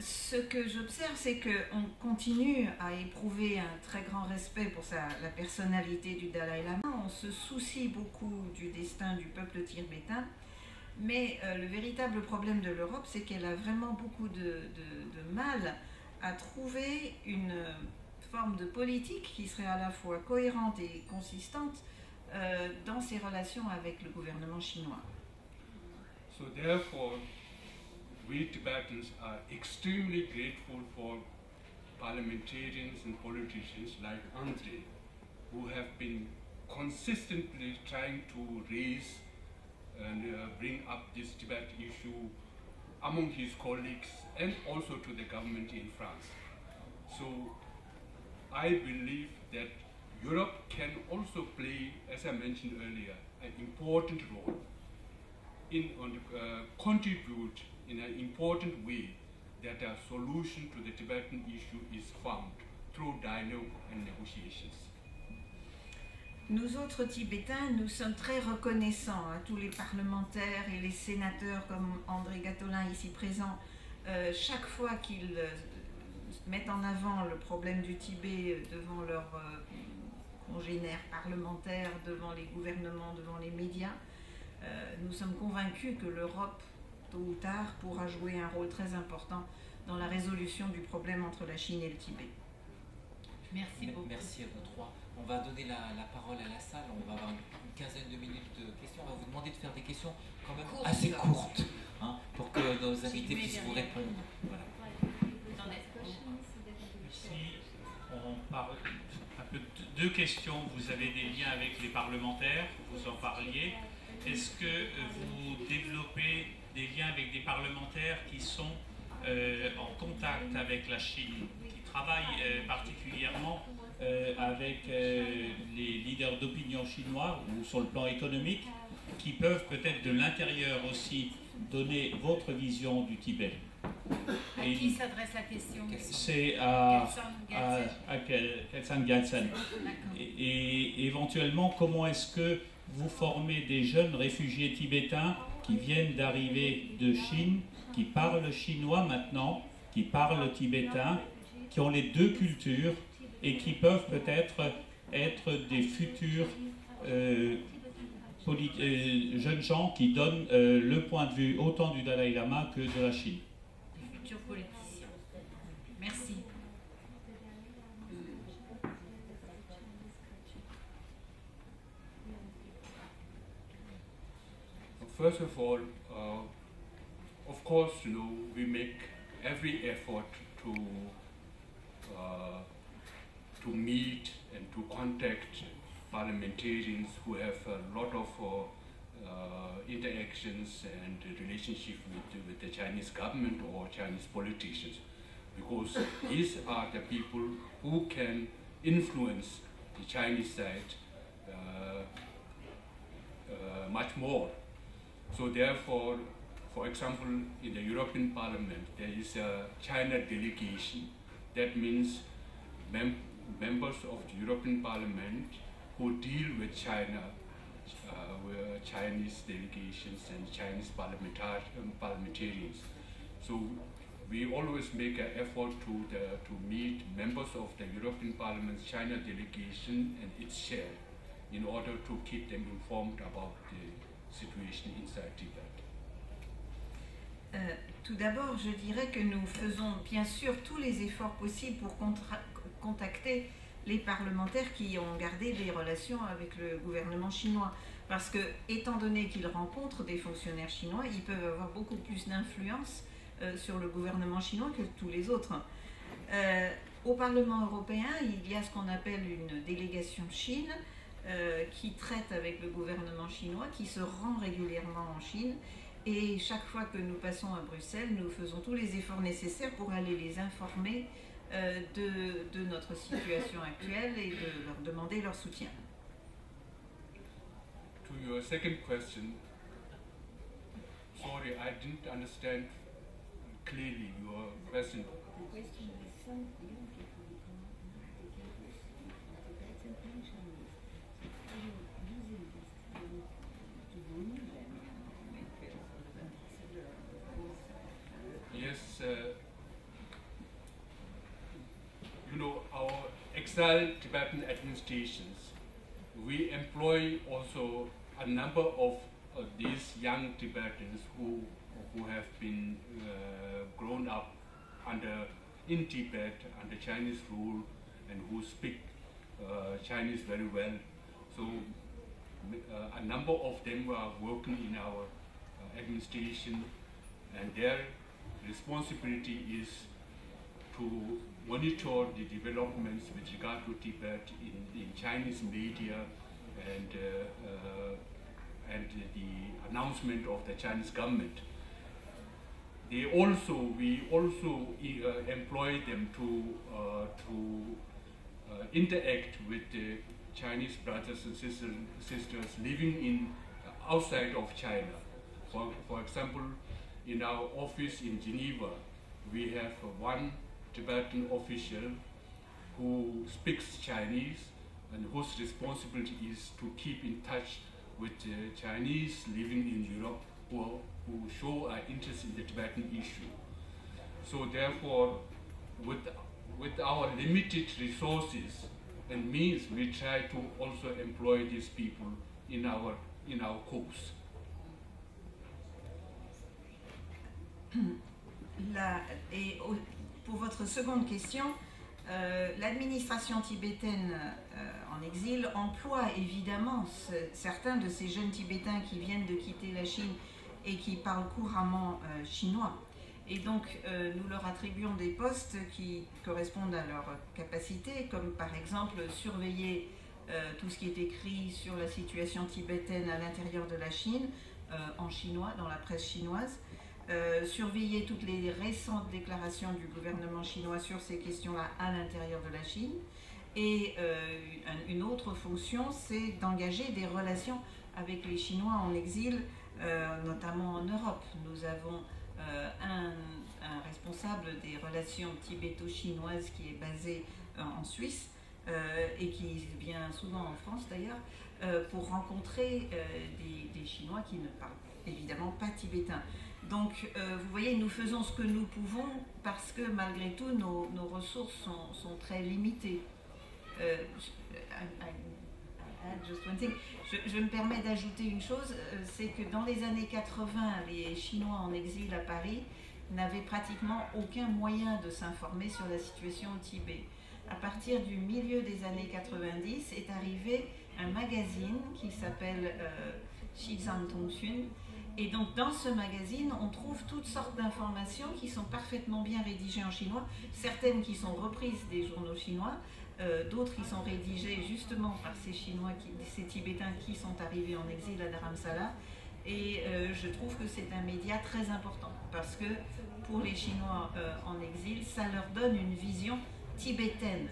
Ce que j'observe, c'est qu'on continue à éprouver un très grand respect pour la personnalité du Dalai Lama. On se soucie beaucoup du destin du peuple tibétain, mais le véritable problème de l'Europe, c'est qu'elle a vraiment beaucoup de mal à trouver une forme de politique qui serait à la fois cohérente et consistante dans ses relations avec le gouvernement chinois. So therefore, we Tibetans are extremely grateful for parliamentarians and politicians like Andre, who have been consistently trying to raise and bring up this Tibet issue among his colleagues and also to the government in France. So I believe that Europe can also play, as I mentioned earlier, an important role in contribute in an important way that a solution to the Tibetan issue is found through dialogue and negotiations. Nous autres Tibétains, nous sommes très reconnaissants à tous les parlementaires et les sénateurs comme André Gattolin ici présent, chaque fois qu'ils mettent en avant le problème du Tibet devant leurs congénères parlementaires, devant les gouvernements, devant les médias. Nous sommes convaincus que l'Europe, tôt ou tard, pourra jouer un rôle très important dans la résolution du problème entre la Chine et le Tibet. Merci beaucoup. Merci à vous trois. On va donner la parole à la salle. On va avoir une quinzaine de minutes de questions. On va vous demander de faire des questions quand même assez courtes, hein, pour que nos invités puissent vous répondre. Voilà. Ici, on parle un peu de deux questions. Vous avez des liens avec les parlementaires, vous en parliez. Est-ce que vous développez des liens avec des parlementaires qui sont en contact avec la Chine, qui travaillent particulièrement avec les leaders d'opinion chinois ou sur le plan économique, qui peuvent peut-être de l'intérieur aussi donner votre vision du Tibet? À qui s'adresse la question? C'est à Kelsang Gyatsen. Et éventuellement, comment est-ce que vous formez des jeunes réfugiés tibétains qui viennent d'arriver de Chine, qui parlent chinois maintenant, qui parlent tibétain, qui ont les deux cultures et qui peuvent peut-être être des futurs jeunes gens qui donnent le point de vue autant du Dalai Lama que de la Chine? Des futurs politiciens. Merci. First of all, of course, we make every effort to meet and to contact parliamentarians who have a lot of interactions and relationship with the Chinese government or Chinese politicians, because these are the people who can influence the Chinese side much more. So therefore, for example, in the European Parliament, there is a China delegation. That means members of the European Parliament who deal with China, Chinese delegations and Chinese parliamentarians. So we always make an effort to meet members of the European Parliament's China delegation and its chair in order to keep them informed about the situation inside Tibet. Tout d'abord, je dirais que nous faisons bien sûr tous les efforts possibles pour contacter les parlementaires qui ont gardé des relations avec le gouvernement chinois. Parce que, étant donné qu'ils rencontrent des fonctionnaires chinois, ils peuvent avoir beaucoup plus d'influence sur le gouvernement chinois que tous les autres. Au Parlement européen, il y a ce qu'on appelle une délégation Chine qui traite avec le gouvernement chinois, qui se rend régulièrement en Chine. Et chaque fois que nous passons à Bruxelles, nous faisons tous les efforts nécessaires pour aller les informer de notre situation actuelle et de leur demander leur soutien. To your second question, sorry, I didn't understand clearly your question. Yes, our exiled Tibetan administrations, we employ also a number of these young Tibetans who have been grown up in Tibet under Chinese rule and who speak Chinese very well. So a number of them are working in our administration, and their responsibility is to monitor the developments with regard to Tibet in Chinese media and the announcement of the Chinese government. We also employ them to interact with the Chinese brothers and sisters living outside of China. For example, in our office in Geneva, we have one Tibetan official who speaks Chinese and whose responsibility is to keep in touch with Chinese living in Europe who show an interest in the Tibetan issue. So therefore, with our limited resources and means, we try to also employ these people in our cause. Pour votre seconde question, l'administration tibétaine en exil emploie évidemment certains de ces jeunes Tibétains qui viennent de quitter la Chine et qui parlent couramment chinois. Et donc nous leur attribuons des postes qui correspondent à leurs capacités, comme par exemple surveiller tout ce qui est écrit sur la situation tibétaine à l'intérieur de la Chine, en chinois, dans la presse chinoise, surveiller toutes les récentes déclarations du gouvernement chinois sur ces questions-là à l'intérieur de la Chine. Et une autre fonction, c'est d'engager des relations avec les Chinois en exil, notamment en Europe. Nous avons un responsable des relations tibéto-chinoises qui est basé en Suisse et qui vient souvent en France d'ailleurs, pour rencontrer des Chinois qui ne parlent évidemment pas tibétain. Donc vous voyez, nous faisons ce que nous pouvons parce que malgré tout nos ressources sont très limitées. Je me permets d'ajouter une chose, c'est que dans les années 80, les Chinois en exil à Paris n'avaient pratiquement aucun moyen de s'informer sur la situation au Tibet. À partir du milieu des années 90 est arrivé un magazine qui s'appelle Xizang Tongxun. Et donc dans ce magazine, on trouve toutes sortes d'informations qui sont parfaitement bien rédigées en chinois, certaines qui sont reprises des journaux chinois, d'autres qui sont rédigées justement par ces Chinois, ces Tibétains qui sont arrivés en exil à Dharamsala. Et je trouve que c'est un média très important parce que pour les Chinois en exil, ça leur donne une vision tibétaine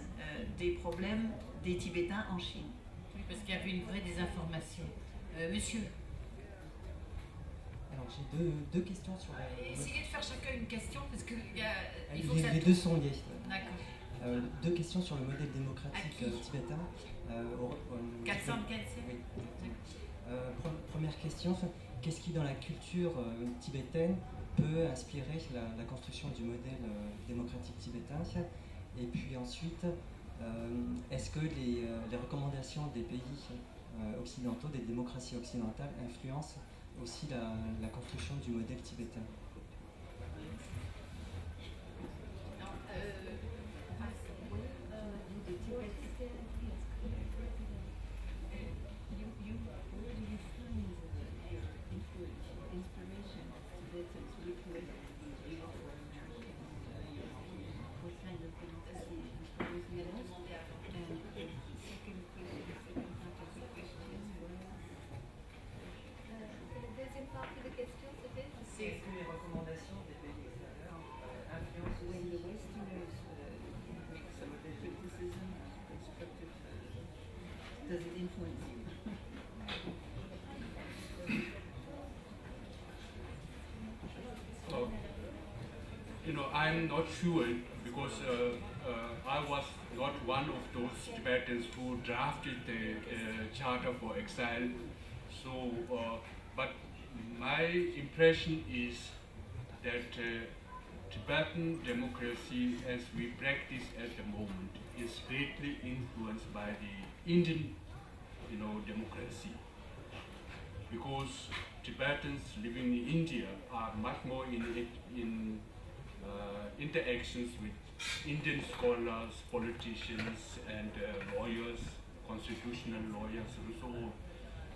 des problèmes des Tibétains en Chine. Oui, parce qu'il y avait une vraie désinformation. Monsieur. Alors j'ai deux questions sur la... Essayez de faire chacun une question parce que il faut les deux sont liés. D'accord. Deux questions sur le modèle démocratique tibétain. 404. Oui. Première question, qu'est-ce qui dans la culture tibétaine peut inspirer la construction du modèle démocratique tibétain? Et puis ensuite, est-ce que les recommandations des pays occidentaux, des démocraties occidentales, influencent aussi la construction du modèle tibétain? Does it influence you? I'm not sure because I was not one of those Tibetans who drafted the Charter for Exile. So, but my impression is that Tibetan democracy, as we practice at the moment, is greatly influenced by the Indian, democracy. Because Tibetans living in India are much more in interactions with Indian scholars, politicians, and lawyers, constitutional lawyers, and so on.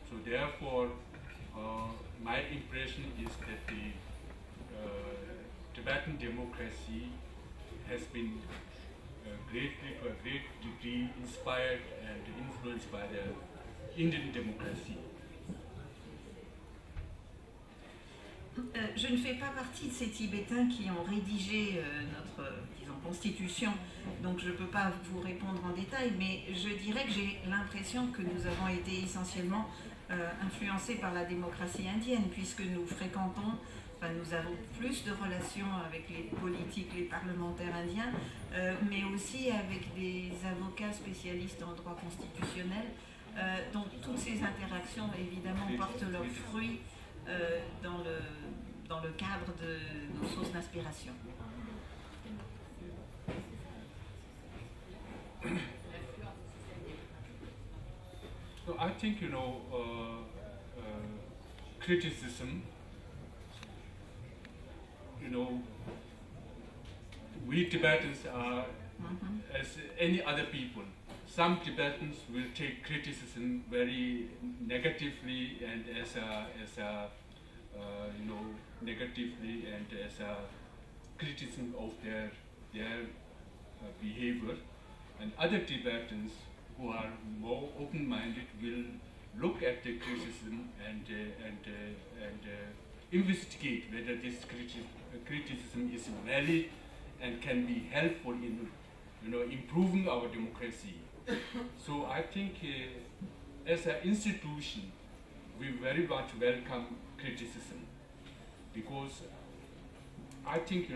So therefore, my impression is that the Tibetan democracy has been greatly, to a great degree, inspired and influenced by the Indian democracy. Je ne fais pas partie de ces Tibétains qui ont rédigé notre constitution, donc je ne peux pas vous répondre en détail, mais je dirais que j'ai l'impression que nous avons été essentiellement influencés par la démocratie indienne, puisque nous fréquentons, enfin nous avons plus de relations avec les politiques, les parlementaires indiens, mais aussi avec des avocats spécialistes en droit constitutionnel. Donc toutes ces interactions, évidemment, portent leurs fruits dans le cadre de nos sources d'inspiration. So I think, criticism, we Tibetans are as any other people. Some Tibetans will take criticism very negatively and as a negatively and as a criticism of their behavior, and other Tibetans who are more open-minded will look at the criticism and investigate whether this criticism is valid and can be helpful in improving our democracy. So I think as an institution we very much welcome criticism, because I think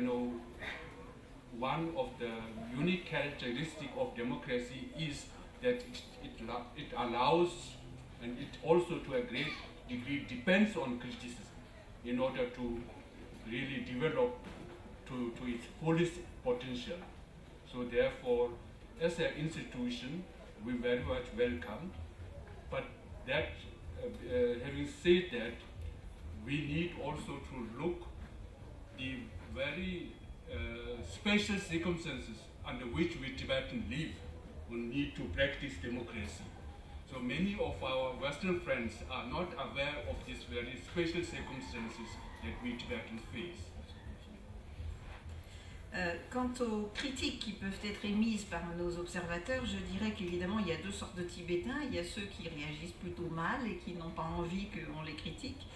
one of the unique characteristics of democracy is that it allows, and it also to a great degree depends on criticism in order to really develop to its fullest potential. So therefore, as an institution, we very much welcome, but that having said that, we need also to look the very special circumstances under which we Tibetans live who need to practice democracy. So many of our Western friends are not aware of these very special circumstances that we Tibetans face. Quant aux critiques qui peuvent être émises par nos observateurs, je dirais qu'évidemment il y a deux sortes de Tibétains. Il y a ceux qui réagissent plutôt mal et qui n'ont pas envie qu'on les critique,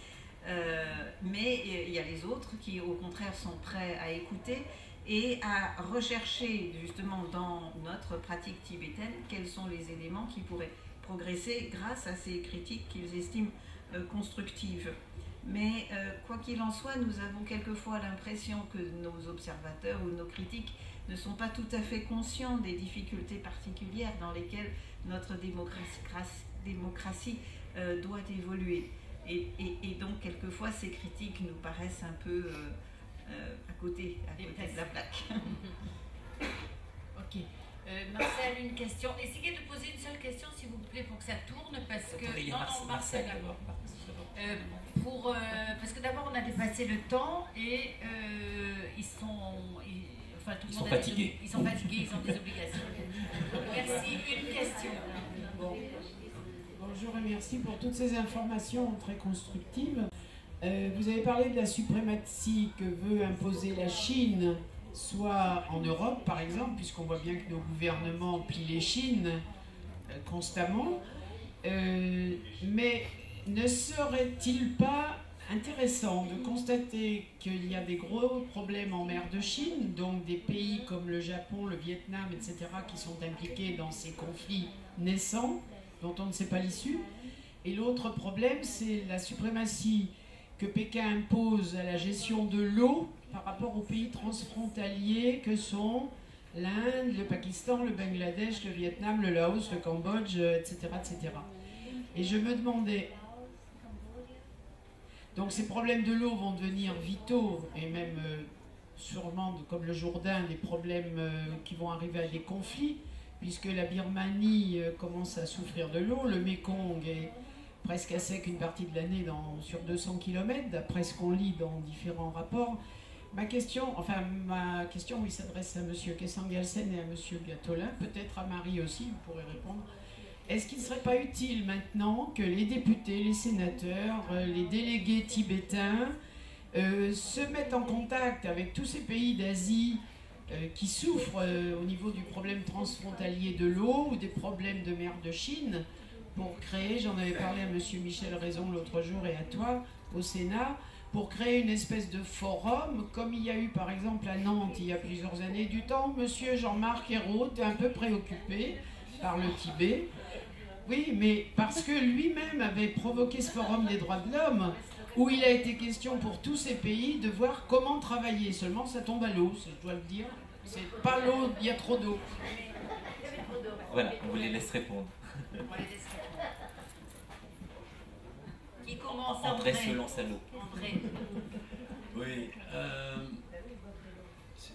mais il y a les autres qui au contraire sont prêts à écouter et à rechercher justement dans notre pratique tibétaine quels sont les éléments qui pourraient progresser grâce à ces critiques qu'ils estiment constructives. Mais quoi qu'il en soit, nous avons quelquefois l'impression que nos observateurs ou nos critiques ne sont pas tout à fait conscients des difficultés particulières dans lesquelles notre démocratie doit évoluer. Et donc quelquefois ces critiques nous paraissent un peu à côté de la plaque. Ok. Marcel, une question. Essayez de poser une seule question, s'il vous plaît, pour que ça tourne, parce que... Marcel d'abord. Parce que d'abord, on a dépassé le temps et ils sont fatigués. Ils sont fatigués, ils ont des obligations. Donc, merci. Une question. Bonjour et merci pour toutes ces informations très constructives. Vous avez parlé de la suprématie que veut imposer la Chine, soit en Europe par exemple, puisqu'on voit bien que nos gouvernements pillent les Chines constamment. Mais ne serait-il pas intéressant de constater qu'il y a des gros problèmes en mer de Chine, donc des pays comme le Japon, le Vietnam, etc., qui sont impliqués dans ces conflits naissants dont on ne sait pas l'issue. Et l'autre problème, c'est la suprématie que Pékin impose à la gestion de l'eau par rapport aux pays transfrontaliers que sont l'Inde, le Pakistan, le Bangladesh, le Vietnam, le Laos, le Cambodge, etc., etc. Et je me demandais, donc ces problèmes de l'eau vont devenir vitaux, et même sûrement, comme le Jourdain, des problèmes qui vont arriver à des conflits, puisque la Birmanie commence à souffrir de l'eau, le Mékong est presque à sec une partie de l'année sur 200 km, d'après ce qu'on lit dans différents rapports. Ma question, oui, s'adresse à M. Kesang-Galsen et à M. Gatolin, peut-être à Marie aussi, vous pourrez répondre. Est-ce qu'il ne serait pas utile maintenant que les députés, les sénateurs, les délégués tibétains se mettent en contact avec tous ces pays d'Asie qui souffrent au niveau du problème transfrontalier de l'eau ou des problèmes de mer de Chine, pour créer, j'en avais parlé à monsieur Michel Raison l'autre jour et à toi au Sénat, pour créer une espèce de forum, comme il y a eu par exemple à Nantes il y a plusieurs années, du temps où monsieur Jean-Marc Ayrault était un peu préoccupé par le Tibet. Oui, mais parce que lui-même avait provoqué ce forum des droits de l'homme, où il a été question pour tous ces pays de voir comment travailler. Seulement ça tombe à l'eau, je dois le dire. C'est pas l'eau, il y a trop d'eau. Voilà, on vous les laisse répondre. Qui commence? André se lance à l'eau. Oui.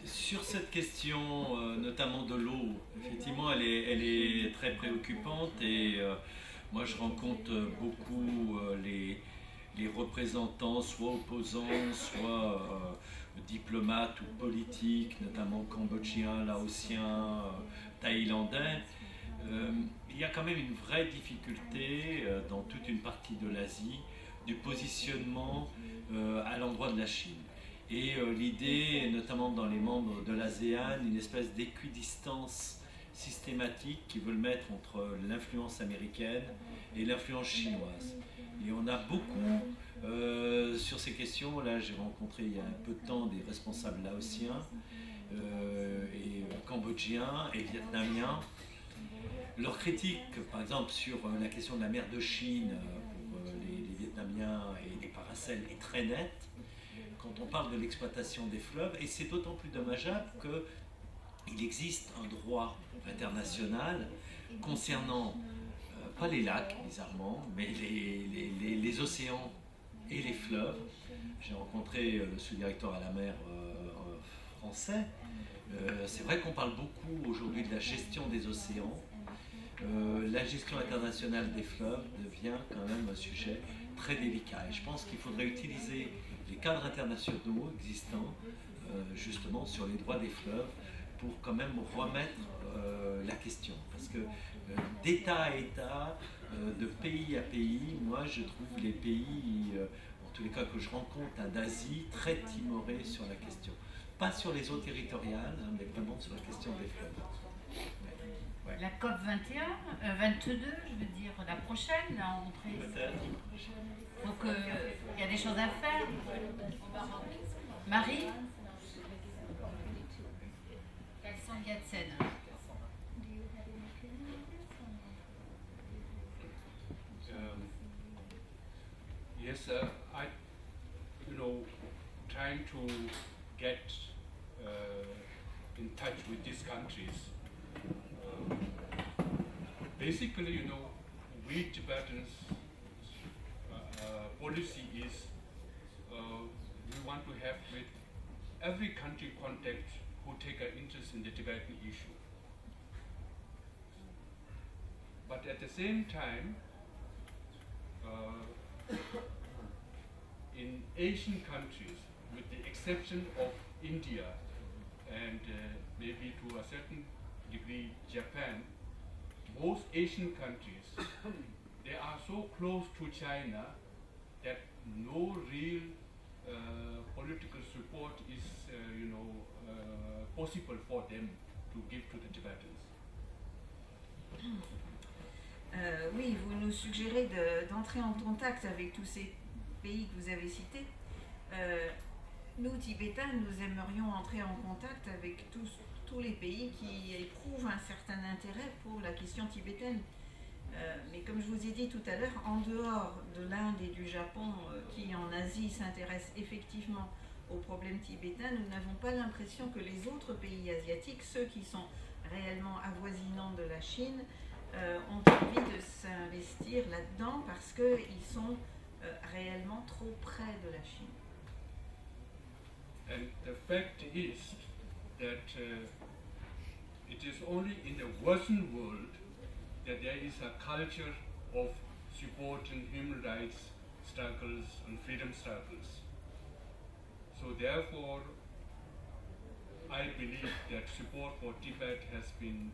Sur cette question, notamment de l'eau, effectivement, elle est très préoccupante et moi je rencontre beaucoup les représentants, soit opposants, soit diplomates ou politiques, notamment cambodgiens, laotiens, thaïlandais. Il y a quand même une vraie difficulté dans toute une partie de l'Asie du positionnement à l'endroit de la Chine. Et l'idée, notamment dans les membres de l'ASEAN, une espèce d'équidistance systématique qui veut le mettre entre l'influence américaine et l'influence chinoise. Et on a beaucoup sur ces questions. Là, j'ai rencontré il y a un peu de temps des responsables laotiens et cambodgiens et vietnamiens. Leur critique, par exemple, sur la question de la mer de Chine pour les Vietnamiens et les Paracels est très nette quand on parle de l'exploitation des fleuves, et c'est d'autant plus dommageable qu'il existe un droit international concernant, pas les lacs, bizarrement, mais les océans et les fleuves. J'ai rencontré le sous-directeur à la mer français. C'est vrai qu'on parle beaucoup aujourd'hui de la gestion des océans. La gestion internationale des fleuves devient quand même un sujet très délicat. Et je pense qu'il faudrait utiliser les cadres internationaux existants, justement, sur les droits des fleuves, pour quand même remettre la question. Parce que d'État à État, de pays à pays, moi je trouve les pays, en tous les cas que je rencontre d'Asie, très timorés sur la question. Pas sur les eaux territoriales, hein, mais vraiment sur la question des fleuves. Ouais. La COP 21, 22, je veux dire, la prochaine, la rentrée. Donc il y a des choses à faire. Marie Yatsen. Yes, trying to get in touch with these countries. Basically, we Tibetans' policy is we want to have with every country contact who take an interest in the Tibetan issue. But at the same time, in Asian countries, with the exception of India and maybe to a certain degree Japan, most Asian countries, they are so close to China that no real political support is, possible for them to give to the Tibetans. Oui, vous nous suggérez d'entrer en contact avec tous ces pays que vous avez cités. Nous, Tibétains, nous aimerions entrer en contact avec tous les pays qui éprouvent un certain intérêt pour la question tibétaine. Mais comme je vous ai dit tout à l'heure, en dehors de l'Inde et du Japon, qui en Asie s'intéressent effectivement aux problèmes tibétains, nous n'avons pas l'impression que les autres pays asiatiques, ceux qui sont réellement avoisinants de la Chine, ont envie de s'investir là-dedans parce qu'ils sont réellement trop près de la Chine. And the fact is that it is only in the Western world that there is a culture of supporting human rights struggles and freedom struggles. So therefore, I believe that support for Tibet has been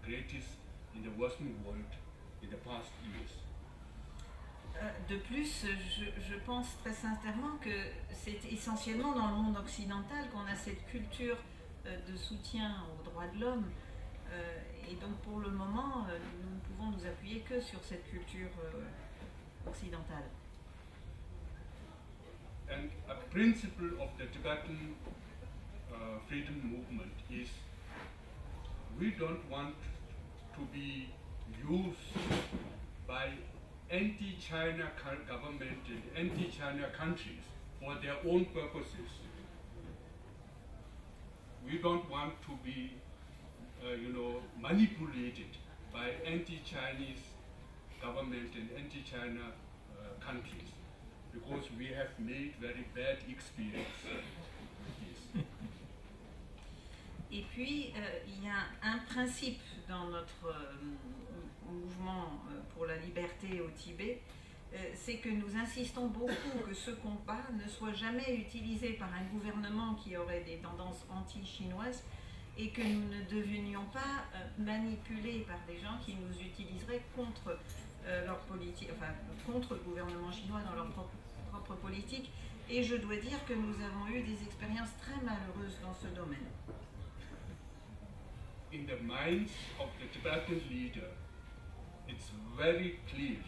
greatest in the Western world in the past years. De plus, je pense très sincèrement que c'est essentiellement dans le monde occidental qu'on a cette culture de soutien aux droits de l'homme. Et donc pour le moment, nous ne pouvons nous appuyer que sur cette culture occidentale. And a principle of the Tibetan freedom movement is we don't want to be used by anti-China government and anti-China countries for their own purposes. We don't want to be, manipulated by anti-Chinese government and anti-China countries, because we have made very bad experience with this. Et puis, il y a un principe dans notre mouvement pour la liberté au Tibet, c'est que nous insistons beaucoup que ce combat ne soit jamais utilisé par un gouvernement qui aurait des tendances anti-chinoises et que nous ne devenions pas manipulés par des gens qui nous utiliseraient contre leur politique, enfin contre le gouvernement chinois dans leur propre politique. Et je dois dire que nous avons eu des expériences très malheureuses dans ce domaine. In the minds of the Tibetan leader, it's very clear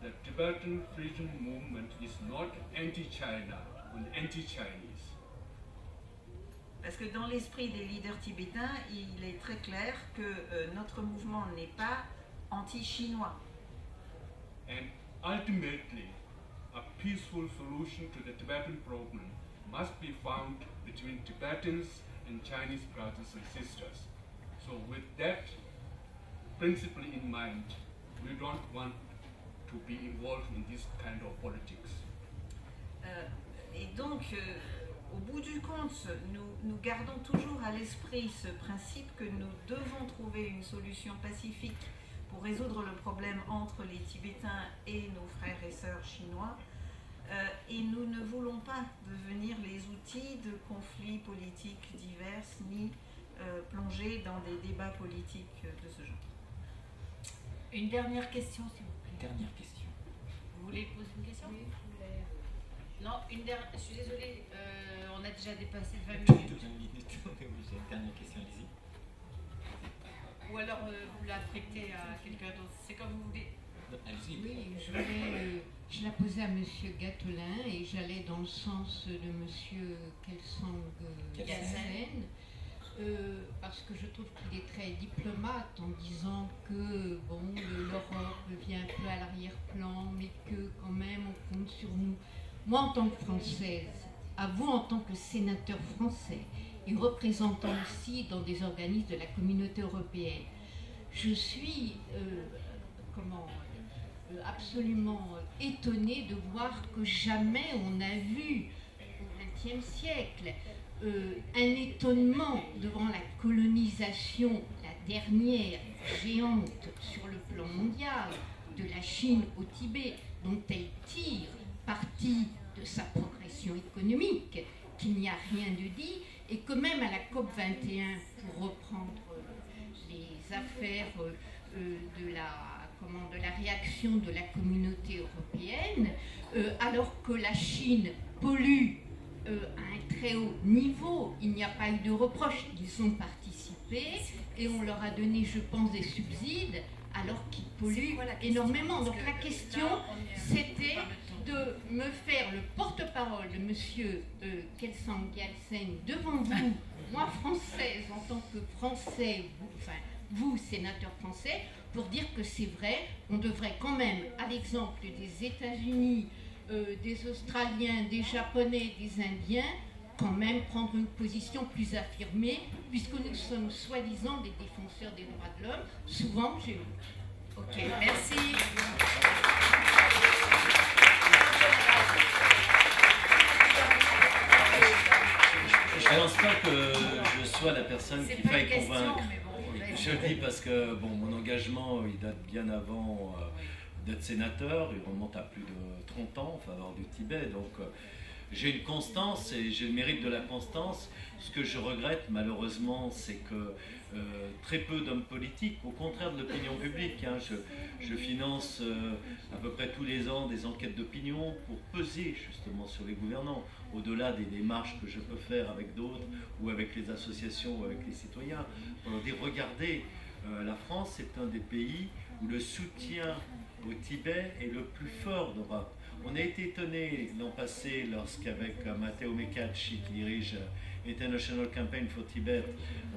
that Tibetan freedom movement is not anti-China and anti-Chinese. Parce que dans l'esprit des leaders tibétains, il est très clair que notre mouvement n'est pas anti-chinois. And ultimately, a peaceful solution to the Tibetan problem must be found between Tibetans and Chinese brothers and sisters. So with that principle in mind, we don't want to be involved in this kind of politics. Et donc, au bout du compte, nous gardons toujours à l'esprit ce principe que nous devons trouver une solution pacifique pour résoudre le problème entre les Tibétains et nos frères et sœurs chinois. Et nous ne voulons pas devenir les outils de conflits politiques divers, ni plonger dans des débats politiques de ce genre. Une dernière question, s'il vous plaît. Dernière question. Vous voulez poser une question? Oui, je voulais. Non, une dernière. Je suis désolée, on a déjà dépassé 20 minutes. 20 minutes. J'ai une dernière question, allez-y. Ou alors vous l'affectez à quelqu'un d'autre. C'est comme vous voulez. Allez-y. Oui, je la posais à Monsieur Gattelin et j'allais dans le sens de Monsieur Kelsang Gyaltsen. Parce que je trouve qu'il est très diplomate en disant que bon, l'Europe vient un peu à l'arrière-plan, mais que quand même on compte sur nous. Moi, en tant que Française, à vous en tant que sénateur français et représentant aussi dans des organismes de la communauté européenne, je suis absolument étonnée de voir que jamais on a vu au XXe siècle un étonnement devant la colonisation, la dernière géante sur le plan mondial de la Chine au Tibet, dont elle tire parti de sa progression économique, qu'il n'y a rien de dit, et que même à la COP21, pour reprendre les affaires de la réaction de la communauté européenne, alors que la Chine pollue à un très haut niveau, il n'y a pas eu de reproche, ils ont participé et on leur a donné, je pense, des subsides alors qu'ils polluent énormément. Donc la question, c'était de me faire le porte-parole de M. Kelsang Gyaltsen devant vous, moi française, en tant que Français, vous, sénateur français, pour dire que c'est vrai, on devrait quand même, à l'exemple des États-Unis, des Australiens, des Japonais, des Indiens, quand même prendre une position plus affirmée, puisque nous sommes soi-disant des défenseurs des droits de l'homme, souvent chez vous. Ok, merci. Je ne pense pas que je sois la personne qui faille convaincre. Je le dis parce que mon engagement, il date bien avant d'être sénateur. Il remonte à plus de 30 ans en faveur du Tibet. Donc, j'ai une constance et j'ai le mérite de la constance. Ce que je regrette malheureusement, c'est que très peu d'hommes politiques, au contraire de l'opinion publique, hein, je finance à peu près tous les ans des enquêtes d'opinion pour peser justement sur les gouvernants, au-delà des démarches que je peux faire avec d'autres ou avec les associations ou avec les citoyens, pour dire regardez, la France est un des pays où le soutien au Tibet est le plus fort d'Europe. On a été étonné l'an passé lorsqu'avec Matteo Mecacci qui dirige International Campaign for Tibet,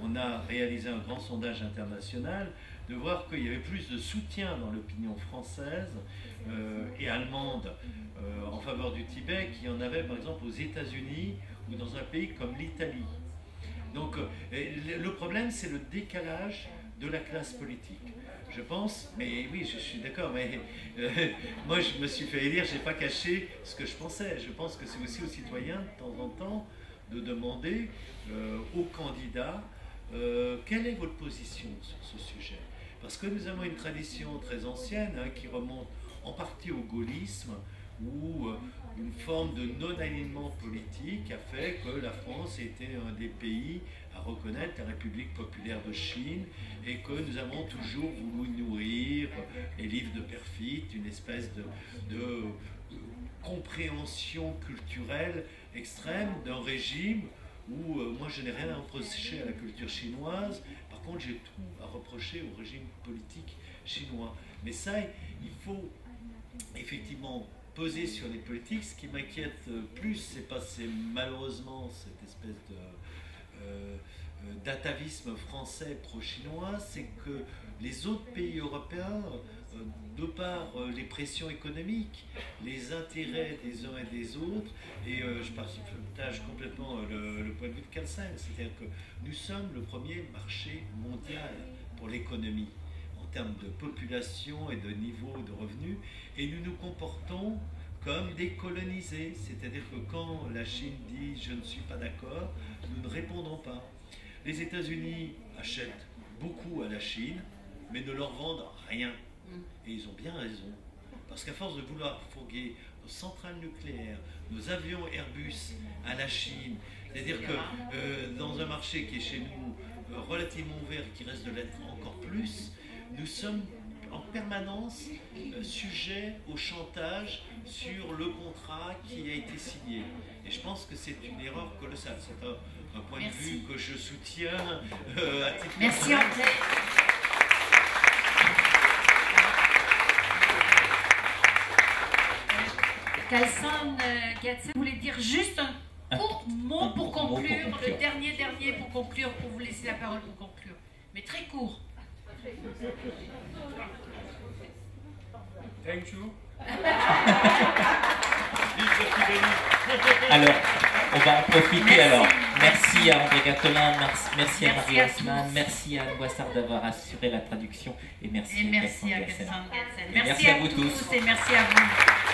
on a réalisé un grand sondage international, de voir qu'il y avait plus de soutien dans l'opinion française et allemande en faveur du Tibet qu'il y en avait par exemple aux États-Unis ou dans un pays comme l'Italie. Donc le problème, c'est le décalage de la classe politique. Je pense, mais oui, je suis d'accord, mais moi je me suis fait élire, je n'ai pas caché ce que je pensais. Je pense que c'est aussi aux citoyens, de temps en temps, de demander aux candidats quelle est votre position sur ce sujet. Parce que nous avons une tradition très ancienne hein, qui remonte en partie au gaullisme, où une forme de non-alignement politique a fait que la France était un des pays à reconnaître la République populaire de Chine et que nous avons toujours voulu nourrir les livres de Perfit, une espèce de compréhension culturelle extrême d'un régime où moi je n'ai rien à reprocher à la culture chinoise, par contre j'ai tout à reprocher au régime politique chinois. Mais ça, il faut effectivement peser sur les politiques. Ce qui m'inquiète plus, c'est malheureusement cette espèce d'atavisme français pro-chinois, c'est que les autres pays européens, de par les pressions économiques, les intérêts des uns et des autres, et je partage complètement le point de vue de Kalsen, c'est-à-dire que nous sommes le premier marché mondial pour l'économie, en termes de population et de niveau de revenus, et nous nous comportons comme des colonisés, c'est-à-dire que quand la Chine dit « je ne suis pas d'accord », nous ne répondons pas. Les États-Unis achètent beaucoup à la Chine, mais ne leur vendent rien. Et ils ont bien raison. Parce qu'à force de vouloir fourguer nos centrales nucléaires, nos avions Airbus à la Chine, c'est-à-dire que dans un marché qui est chez nous relativement ouvert et qui reste de l'être encore plus, nous sommes en permanence sujet au chantage sur le contrat qui a été signé. Et je pense que c'est une erreur colossale. C'est un point de vue que je soutiens à titre Merci André. Kalsen, vous voulez dire juste un court mot pour conclure, le dernier pour conclure, pour vous laisser la parole pour conclure, mais très court. Thank you. Alors, on va en profiter. Alors, merci à André Gatelin, merci à Marie Haussmann, merci à Anne Boissard d'avoir assuré la traduction et merci à Kalsen. Merci à vous tous et merci à vous.